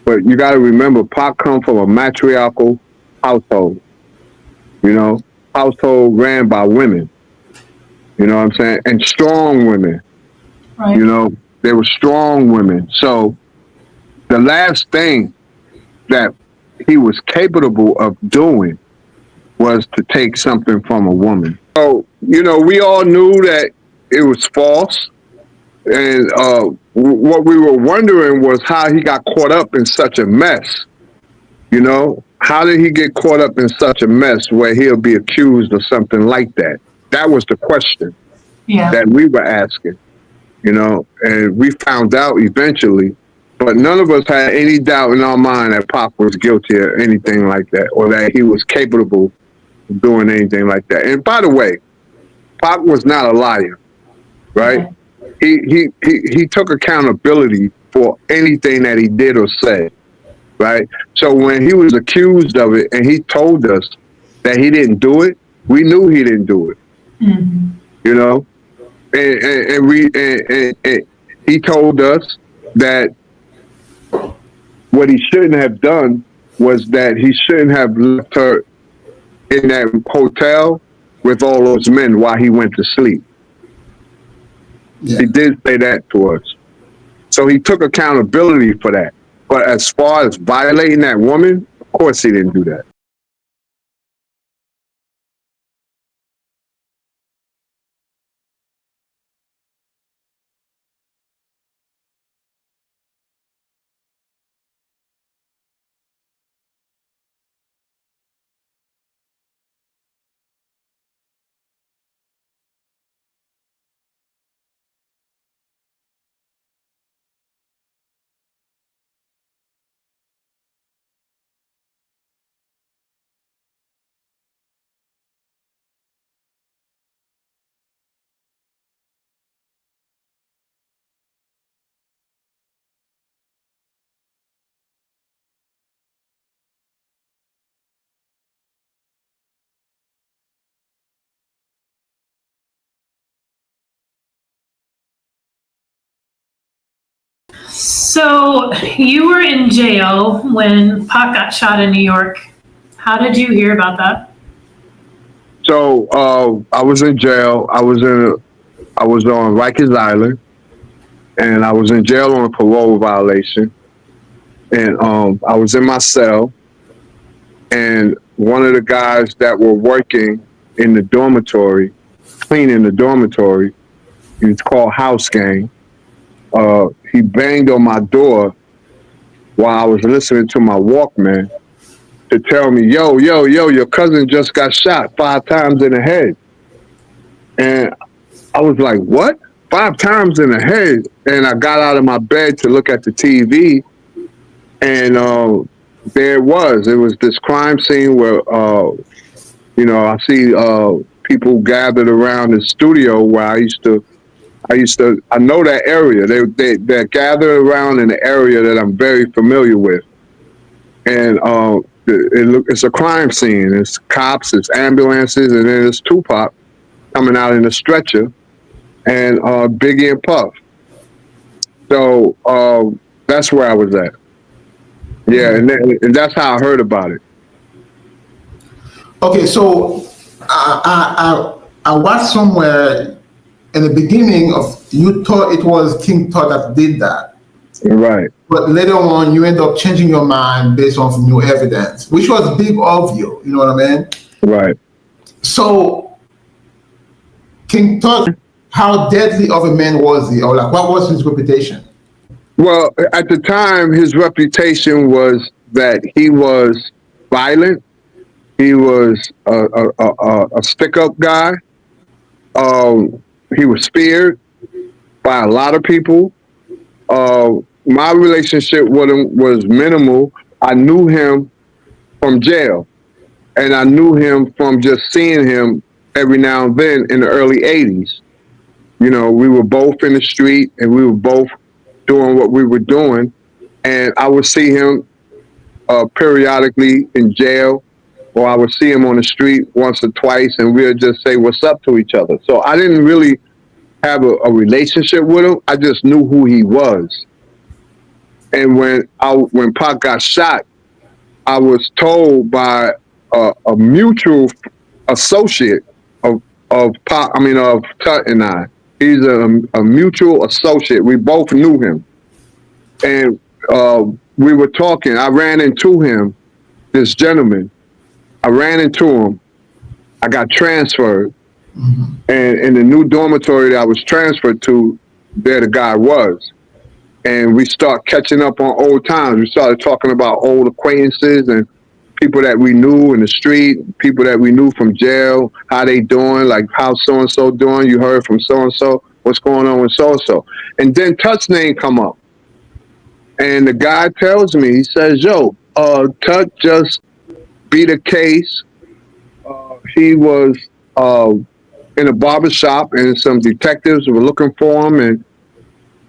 B: But you got to remember, Pac come from a matriarchal household, you know, household ran by women, you know what I'm saying? And strong women, right. You know, they were strong women. So the last thing that he was capable of doing was to take something from a woman. So, you know, we all knew that it was false. And what we were wondering was how he got caught up in such a mess, you know? how did he get caught up in such a mess where he'll be accused of something like that? That was the question that we were asking, you know, and we found out eventually, but none of us had any doubt in our mind that Pac was guilty of anything like that, or that he was capable of doing anything like that. And by the way, Pac was not a liar, right? He took accountability for anything that he did or said, right? So when he was accused of it and he told us that he didn't do it, we knew he didn't do it.
C: Mm-hmm.
B: You know, and he told us that what he shouldn't have done was that he shouldn't have left her in that hotel with all those men while he went to sleep.
A: Yeah.
B: He did say that to us. So he took accountability for that. But as far as violating that woman, of course he didn't do that.
C: So you were in jail when Pac got shot in New York. How did you hear about that?
B: So I was in jail. I was on Rikers Island, and I was in jail on a parole violation. And I was in my cell, and one of the guys that were working in the dormitory, cleaning the dormitory, he was called House Gang. He banged on my door while I was listening to my Walkman to tell me, yo, your cousin just got shot 5 times in the head. And I was like, what? 5 times in the head? And I got out of my bed to look at the TV, and there it was. It was this crime scene where, you know, I see people gathered around the studio where I know that area. They're gathered around in the area that I'm very familiar with. And it's a crime scene. It's cops, it's ambulances, and then it's Tupac coming out in a stretcher, and Biggie and Puff. So that's where I was at. Yeah, and that's how I heard about it.
A: Okay, so I watched somewhere in the beginning of, you thought it was King Tut that did that.
B: Right.
A: But later on, you end up changing your mind based on new evidence, which was big of you. You know what I mean?
B: Right.
A: So, King Tut, how deadly of a man was he, or like what was his reputation?
B: Well, at the time, his reputation was that he was violent. He was a stick-up guy. He was feared by a lot of people. My relationship with him was minimal. I knew him from jail, and I knew him from just seeing him every now and then in the early 80s. You know, we were both in the street, and we were both doing what we were doing, and I would see him periodically in jail, or I would see him on the street once or twice, and we would just say what's up to each other. So I didn't really have a relationship with him. I just knew who he was. And when Pac got shot, I was told by a mutual associate of Tut and I. He's a mutual associate. We both knew him. And we were talking. I ran into him, this gentleman. I ran into him. I got transferred. Mm-hmm. And in the new dormitory that I was transferred to, there the guy was. And we start catching up on old times. We started talking about old acquaintances and people that we knew in the street, people that we knew from jail, how they doing, like how so-and-so doing, you heard from so-and-so, what's going on with so-and-so. And then Tut's name come up. And the guy tells me, he says, yo, Tut just beat a case. He was in a barbershop and some detectives were looking for him, and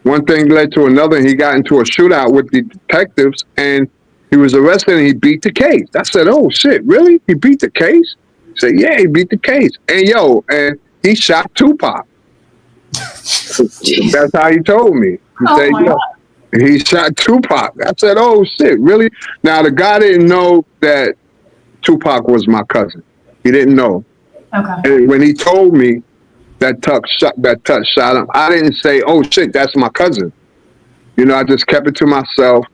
B: one thing led to another, and he got into a shootout with the detectives, and he was arrested and he beat the case. I said, oh shit, really? He beat the case? He said, yeah, he beat the case. And he shot Tupac. That's how he told me. He said,
C: my God.
B: He shot Tupac. I said, oh shit, really? Now the guy didn't know that Tupac was my cousin. He didn't know.
C: Okay.
B: And when he told me that Tut shot him, I didn't say, oh shit, that's my cousin. You know, I just kept it to myself,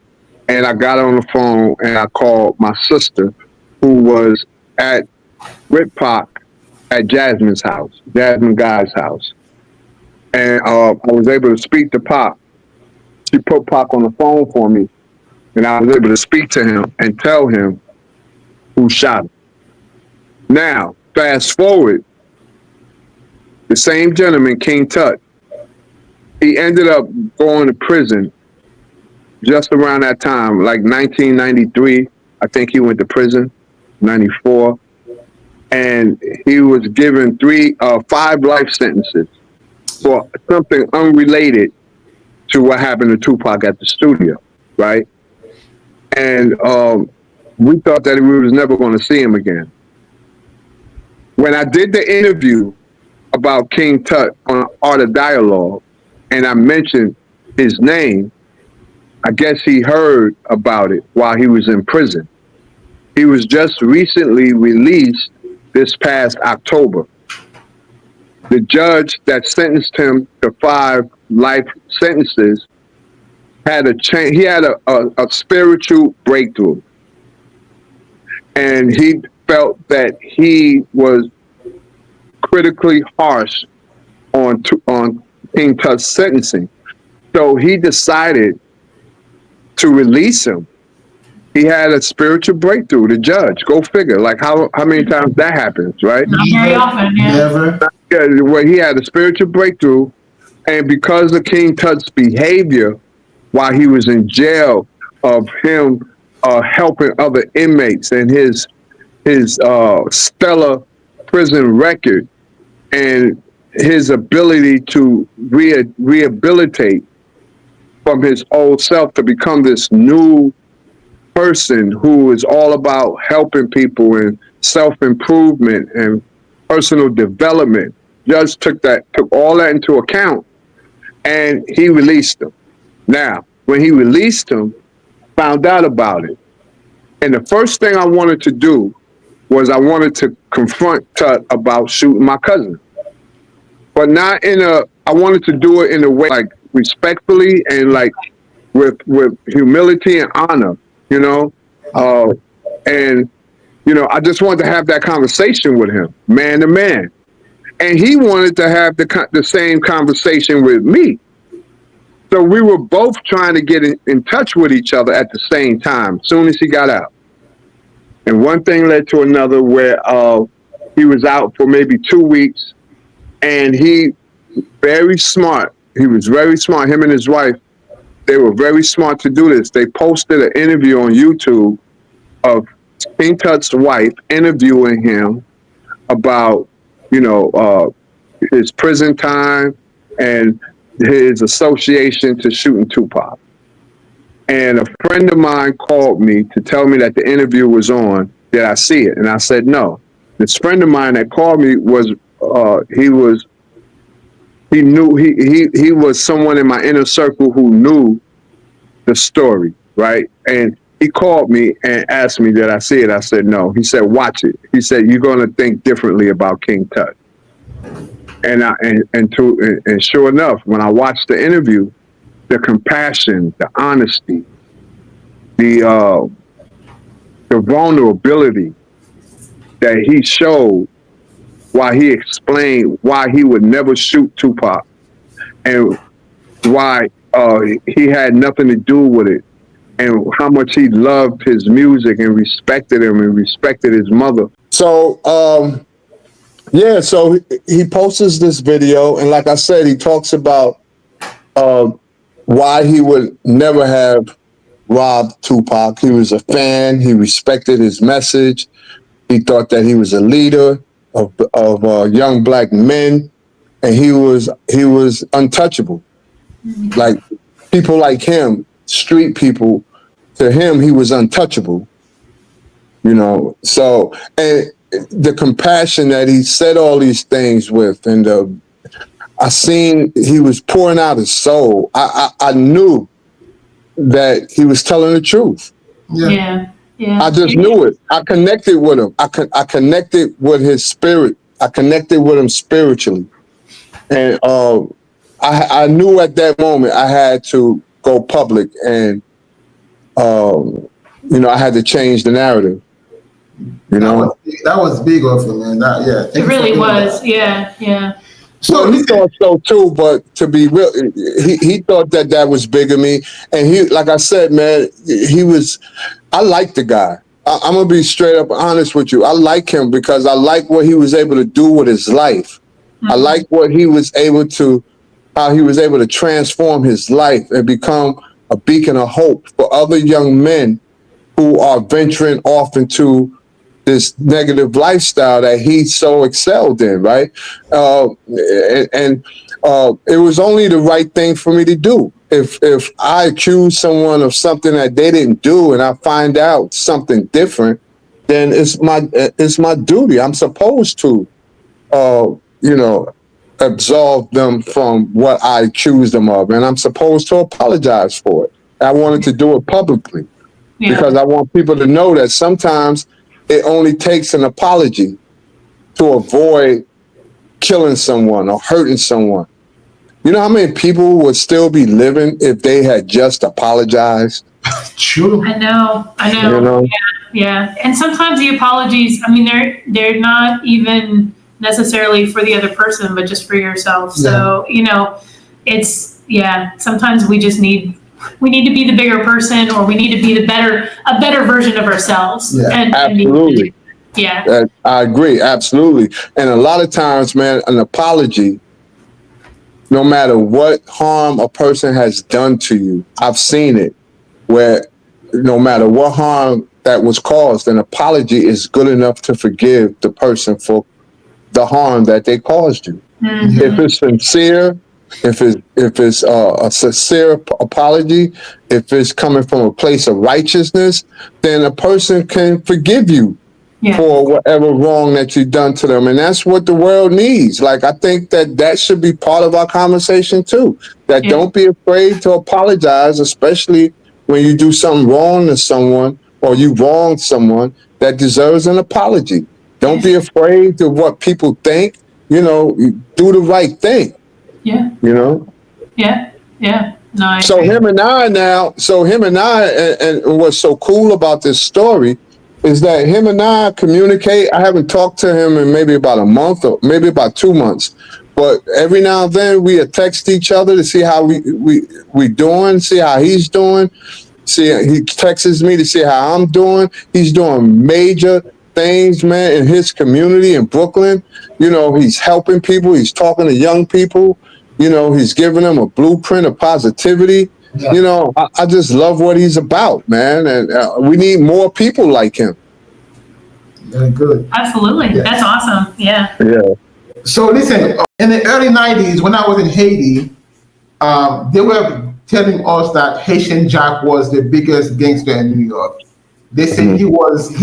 B: and I got on the phone and I called my sister, who was with Pac at Jasmine Guy's house. And I was able to speak to Pac. She put Pac on the phone for me, and I was able to speak to him and tell him who shot him. Now, fast forward, the same gentleman, King Tut, he ended up going to prison just around that time, like 1993. I think he went to prison, 94. And he was given 5 life sentences for something unrelated to what happened to Tupac at the studio, right? And we thought that we was never going to see him again. When I did the interview about King Tut on Art of Dialogue, and I mentioned his name, I guess he heard about it while he was in prison. He was just recently released this past October. The judge that sentenced him to 5 life sentences had he had a spiritual breakthrough. And he felt that he was critically harsh on King Tut's sentencing. So he decided to release him. He had a spiritual breakthrough, the judge. Go figure. Like how many times that happens, right?
C: Not very often, yeah.
A: Never.
B: Yeah, where he had a spiritual breakthrough, and because of King Tut's behavior while he was in jail, of him helping other inmates, and his stellar prison record, and his ability to rehabilitate from his old self to become this new person who is all about helping people and self-improvement and personal development. Judge took all that into account, and he released him. Now, when he released him, found out about it, and the first thing I wanted to do was I wanted to confront Tut about shooting my cousin, but not I wanted to do it in a way like respectfully and like with humility and honor, you know, and you know, I just wanted to have that conversation with him, man to man, and he wanted to have the same conversation with me. So we were both trying to get in touch with each other at the same time, as soon as he got out. And one thing led to another, where he was out for maybe 2 weeks, and he very smart. He was very smart. Him and his wife, they were very smart to do this. They posted an interview on YouTube of King Tut's wife interviewing him about, you know, his prison time and his association to shooting Tupac. And a friend of mine called me to tell me that the interview was on. Did I see it? And I said no. This friend of mine that called me was he was someone in my inner circle who knew the story, right? And he called me and asked me, did I see it? I said no. He said, watch it. He said, you're going to think differently about King Tut. And sure enough, when I watched the interview, the compassion, the honesty, the vulnerability that he showed while he explained why he would never shoot Tupac and why he had nothing to do with it, and how much he loved his music and respected him and respected his mother. So, yeah, so he posts this video, and like I said, he talks about why he would never have robbed Tupac. He was a fan. He respected his message. He thought that he was a leader of young black men, and he was untouchable. Like people like him, street people, to him he was untouchable. You know, so and the compassion that he said all these things with, and I seen he was pouring out his soul. I knew that he was telling the truth.
C: Yeah.
B: I just knew it. I connected with him. I connected with his spirit. I connected with him spiritually, and I knew at that moment I had to go public, and you know, I had to change the narrative. You know,
A: that was big of him, man.
C: It really was. Yeah.
B: So he thought so too, but to be real, he thought that was bigamy, and he, like I said, man, I like the guy. I'm gonna be straight up honest with you. I like him because I like what he was able to do with his life. Mm-hmm. I like what he was able to, how he was able to transform his life and become a beacon of hope for other young men who are venturing off into this negative lifestyle that he so excelled in, right? And it was only the right thing for me to do. If I accuse someone of something that they didn't do and I find out something different, then it's my duty. I'm supposed to, you know, absolve them from what I accused them of, and I'm supposed to apologize for it. I wanted to do it publicly because I want people to know that sometimes it only takes an apology to avoid killing someone or hurting someone. You know how many people would still be living if they had just apologized?
A: True.
C: I know.
B: You know?
C: Yeah. And sometimes the apologies, I mean, they're not even necessarily for the other person, but just for yourself.
A: Yeah.
C: So, you know, sometimes we just need to be the bigger person, or we need to be a better version of ourselves.
A: Yeah,
B: absolutely. I agree, absolutely. And a lot of times, man, an apology, no matter what harm a person has done to you, I've seen it, where no matter what harm that was caused, an apology is good enough to forgive the person for the harm that they caused you. Mm-hmm. If it's sincere, if it's a sincere apology, if it's coming from a place of righteousness, then a person can forgive you for whatever wrong that you've done to them. And that's what the world needs. Like, I think that should be part of our conversation too. That don't be afraid to apologize, especially when you do something wrong to someone or you wronged someone that deserves an apology. Don't be afraid of what people think. You know, do the right thing. Yeah. You know?
C: Yeah. No,
B: so him and I, and what's so cool about this story is that him and I communicate. I haven't talked to him in maybe about a month or maybe about 2 months. But every now and then we text each other to see how we doing, see how he's doing. He texts me to see how I'm doing. He's doing major things, man, in his community in Brooklyn. You know, he's helping people. He's talking to young people. You know, he's giving them a blueprint of positivity. Yeah. You know, I just love what he's about, man. And we need more people like him.
A: Very good.
C: Absolutely. Yeah. That's awesome. Yeah.
A: So listen, in the early 90s, when I was in Haiti, they were telling us that Haitian Jack was the biggest gangster in New York. They said he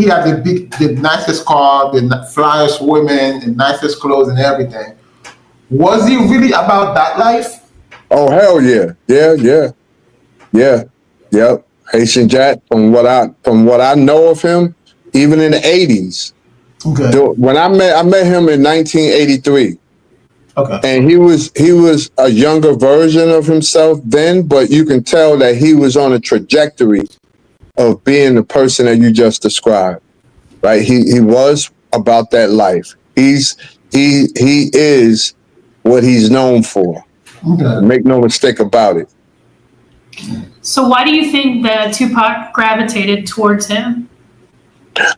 A: had the nicest car, the flyest women, the nicest clothes and everything. Was he really about that life?
B: Oh, hell yeah. Yep. Haitian Jack, from what I know of him, even in the 80s. Okay. When I met him in 1983. Okay. And he was a younger version of himself then, but you can tell that he was on a trajectory of being the person that you just described. Right? He was about that life. He is what he's known for. Okay. Make no mistake about it.
C: So why do you think that Tupac gravitated towards him?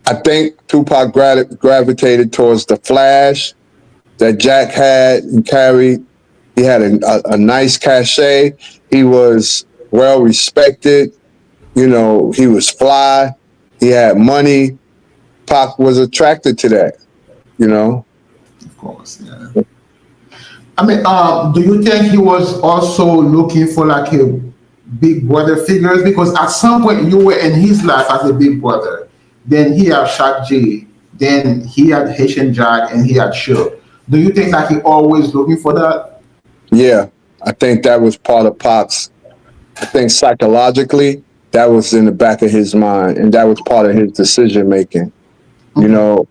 B: I think Tupac gravitated towards the flash that Jack had and carried. He had a nice cachet. He was well respected. You know, he was fly. He had money. Pac was attracted to that, you know?
A: Of course, yeah. I mean, do you think he was also looking for like a big brother figures? Because at some point you were in his life as a big brother. Then he had Shaq G. Then he had Haitian Jack, and he had Shook. Do you think that he always looking for that?
B: Yeah, I think that was part of Pac's. I think psychologically that was in the back of his mind, and that was part of his decision making. You know,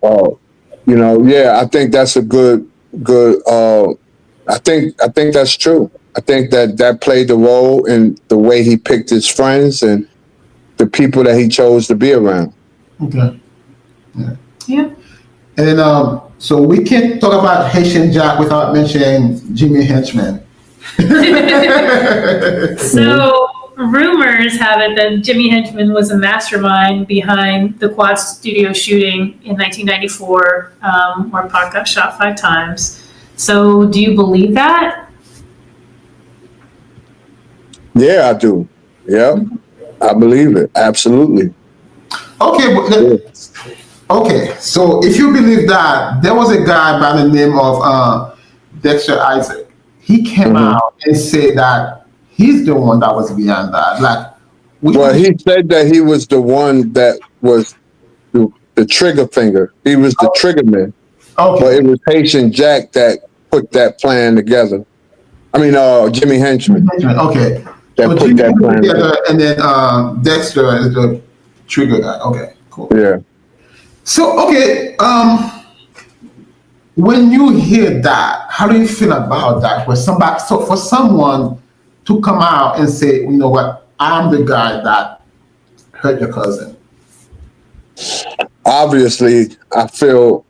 B: yeah, I think that's a good. I think that's true. I think that played the role in the way he picked his friends and the people that he chose to be around.
A: Okay.
C: Yeah.
A: And so we can't talk about Haitian Jack without mentioning Jimmy Henchman.
C: So rumors have it that Jimmy Henchman was a mastermind behind the Quad Studio shooting in 1994, where Pac got shot 5 times. So do you believe that?
B: Yeah, I do. Yeah, I believe it. Absolutely.
A: Okay, okay. So if you believe that, there was a guy by the name of Dexter Isaac. He came out and said that he's the one that was behind that. Like,
B: he said that he was the one that was the trigger finger. He was the trigger man.
A: Okay.
B: But it was Haitian Jack that put that plan together. I mean, Jimmy Henchman.
A: Okay.
B: That
A: so
B: put
A: Jimmy
B: that plan
A: together, and then Dexter is the trigger guy. Okay, cool.
B: Yeah.
A: So, okay, when you hear that, how do you feel about that? For someone to come out and say, you know what, I'm the guy that hurt your cousin.
B: Obviously, I feel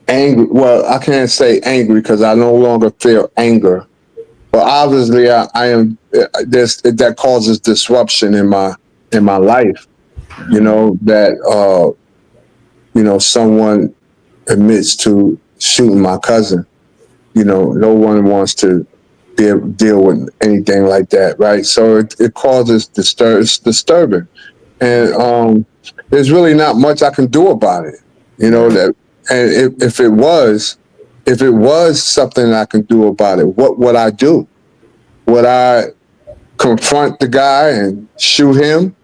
B: angry. Well, I can't say angry because I no longer feel anger. But obviously, I am. That causes disruption in my life. You know that someone admits to shooting my cousin. You know, no one wants to deal with anything like that, right? So it causes disturbing, and there's really not much I can do about it. You know that, and if it was something I can do about it, what would I do? Would I confront the guy and shoot him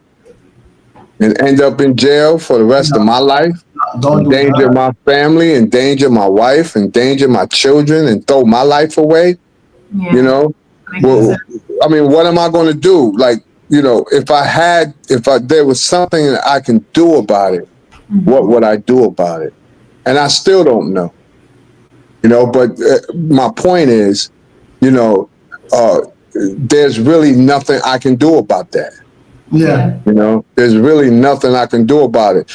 B: and end up in jail for the rest of my life? Endanger my family, endanger my wife, endanger my children, and throw my life away?
C: Yeah.
B: You know? Well, I mean, what am I going to do? Like, you know, if there was something that I can do about it, what would I do about it? And I still don't know. You know, but my point is, you know, there's really nothing I can do about that.
A: Yeah.
B: You know, there's really nothing I can do about it.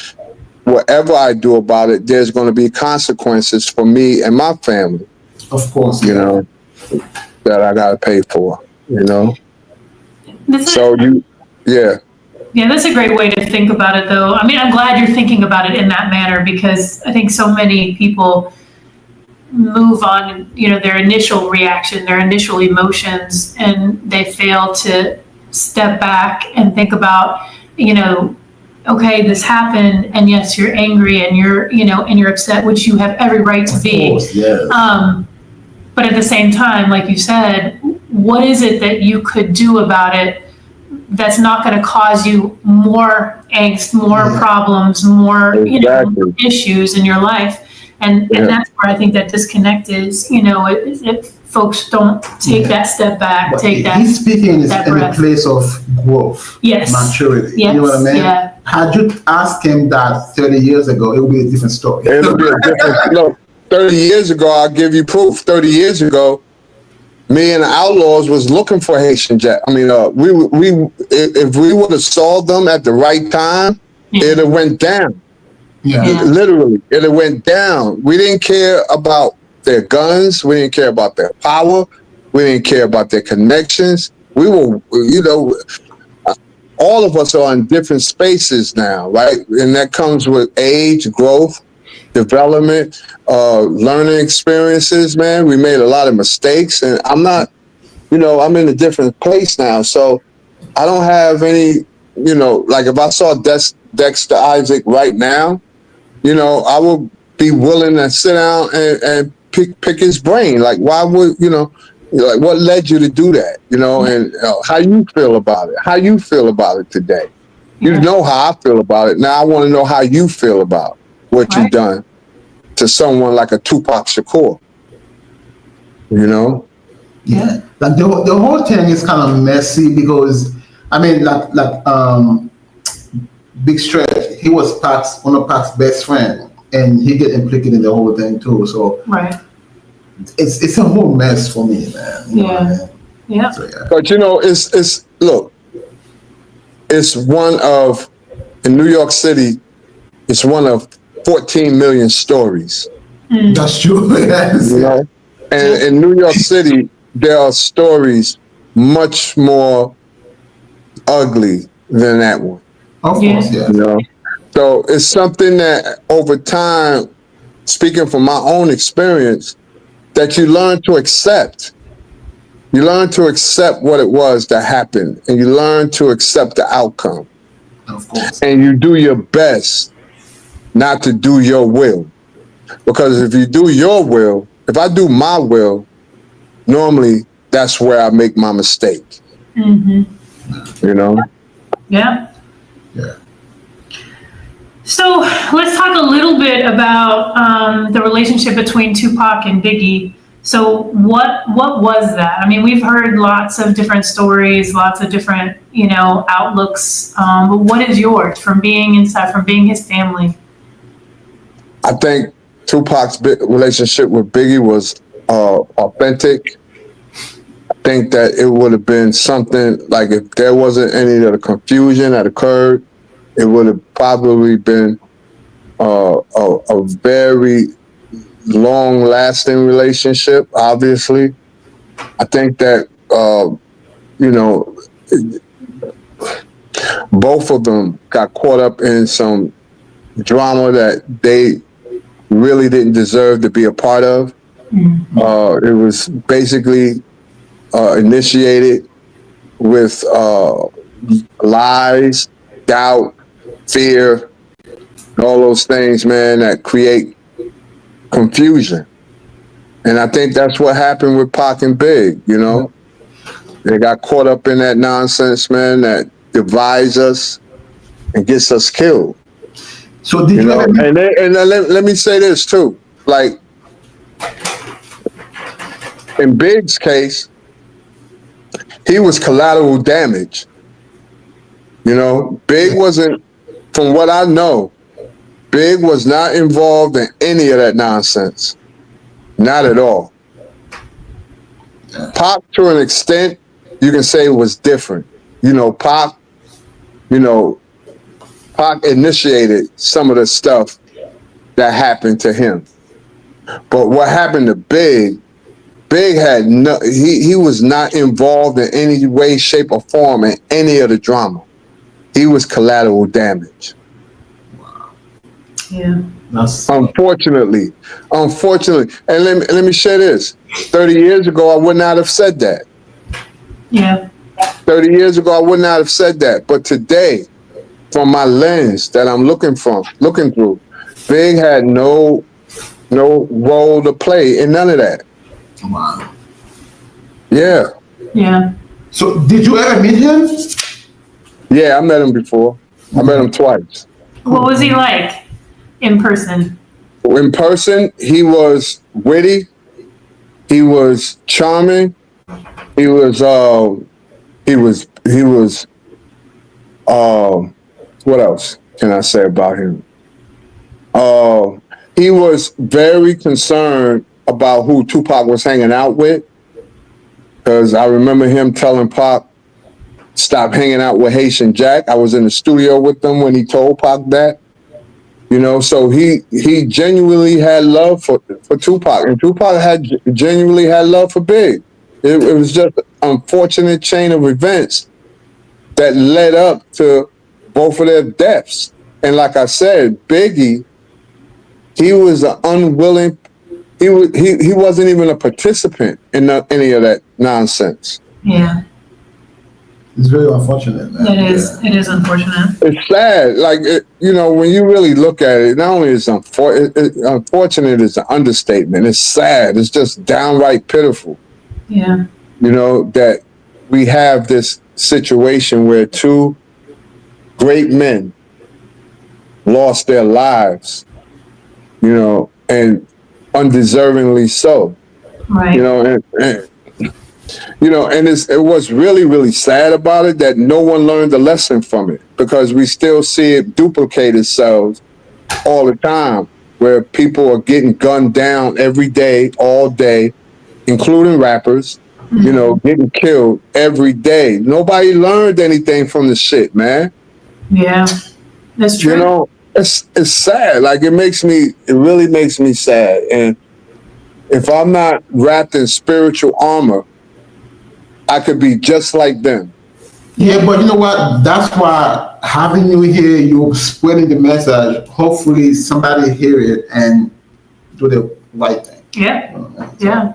B: Whatever I do about it, there's going to be consequences for me and my family.
A: Of course.
B: You know, that I got to pay for, you know? Yeah.
C: Yeah, that's a great way to think about it, though. I mean, I'm glad you're thinking about it in that manner, because I think so many people move on, you know, their initial reaction, their initial emotions, and they fail to step back and think about, you know, okay, this happened, and yes, you're angry and you're upset, which you have every right to be.
A: Of course, yes.
C: But at the same time, like you said, what is it that you could do about it that's not going to cause you more angst, more problems, more issues in your life? And that's where I think that disconnect is, you know, if folks don't take that step back, but
A: he's speaking in a place of growth, maturity.
C: Yes.
A: You know what I mean?
C: Yeah.
A: Had you asked him that 30 years ago, it would be a different story.
B: It would be a different, look, 30 years ago, I'll give you proof. 30 years ago, me and the Outlawz was looking for Haitian Jack. I mean, if we would have saw them at the right time, it'd have went down.
A: Yeah.
B: Literally, it went down. We didn't care about their guns. We didn't care about their power. We didn't care about their connections. we were, you know, all of us are in different spaces now, right? And that comes with age, growth, development, learning experiences, man. We made a lot of mistakes, and I'm not, you know, I'm in a different place now. So I don't have any, you know, like if I saw Dexter Isaac right now, you know, I would be willing to sit down and pick his brain. Like, why would, you know, like what led you to do that, you know, and how you feel about it, how you feel about it today. You know how I feel about it. Now I want to know how you feel about what you've done to someone like a Tupac Shakur, you know?
A: Yeah, like the whole thing is kind of messy because, I mean, Big Stretch, he was one of Pac's best friend, and he get implicated in the whole thing too. So it's a whole mess for me, man. You know what I mean?
C: Yeah.
A: So, yeah.
B: But you know, it's look, it's one of, in New York City, it's one of 14 million stories.
A: That's true. Yes.
B: You know, and in New York City, there are stories much more ugly than that one.
A: Of course, yeah.
B: You know, so it's something that over time, speaking from my own experience, that you learn to accept. You learn to accept what it was that happened, and you learn to accept the outcome.
A: Of course.
B: And you do your best not to do your will. Because if you do your will, if I do my will, normally that's where I make my mistake. You know?
C: Yeah.
A: Yeah.
C: So let's talk a little bit about the relationship between Tupac and Biggie. So what was that? I mean, we've heard lots of different stories, lots of different, you know, outlooks. But what is yours from being inside, from being his family?
B: I think Tupac's relationship with Biggie was authentic. I think that it would have been something like, if there wasn't any of the confusion that occurred, it would have probably been a very long-lasting relationship. Obviously, I think that you know, both of them got caught up in some drama that they really didn't deserve to be a part of. It was basically initiated with lies, doubt, fear, all those things, man, that create confusion. And I think that's what happened with Pac and Big, you know? They got caught up in that nonsense, man, that divides us and gets us killed.
A: So did you ever...
B: And let me say this too, like, in Big's case, he was collateral damage. You know, Big wasn't, from what I know, Big was not involved in any of that nonsense. Not at all. Pac, to an extent, you can say was different. You know, Pac initiated some of the stuff that happened to him. But what happened to Big had no, he was not involved in any way, shape, or form in any of the drama. He was collateral damage.
A: Wow.
C: Yeah.
B: Unfortunately. And let me share this. 30 years ago, I would not have said that.
C: Yeah.
B: 30 years ago, I would not have said that. But today, from my lens that I'm looking through, Big had no role to play in none of that.
A: Wow.
B: Yeah.
C: Yeah.
A: So did you ever meet him?
B: Yeah, I met him before. I met him twice.
C: What was he like in person?
B: In person, he was witty. He was charming. He was what else can I say about him? He was very concerned about who Tupac was hanging out with. Because I remember him telling Pac, stop hanging out with Haitian Jack. I was in the studio with them when he told Pac that. You know, so he genuinely had love for Tupac, and Tupac genuinely had love for Big. It was just an unfortunate chain of events that led up to both of their deaths. And like I said, Biggie, he was an unwilling. He wasn't even a participant in any of that nonsense.
C: Yeah.
A: It's very unfortunate, man.
C: It is. Yeah. It is unfortunate.
B: It's sad. Like, when you really look at it, not only is unfortunate is an understatement. It's sad. It's just downright pitiful.
C: Yeah.
B: That we have this situation where two great men lost their lives, and undeservingly so.
C: Right.
B: And it was really, really sad about it that no one learned the lesson from it, because we still see it duplicate itself all the time, where people are getting gunned down every day, all day, including rappers, getting killed every day. Nobody learned anything from the shit, man.
C: Yeah, that's true.
B: It's sad. Like, it really makes me sad. And if I'm not wrapped in spiritual armor, I could be just like them.
A: Yeah, but you know what? That's why having you here, you're spreading the message. Hopefully somebody hear it and do the right thing.
C: Yeah. Yeah.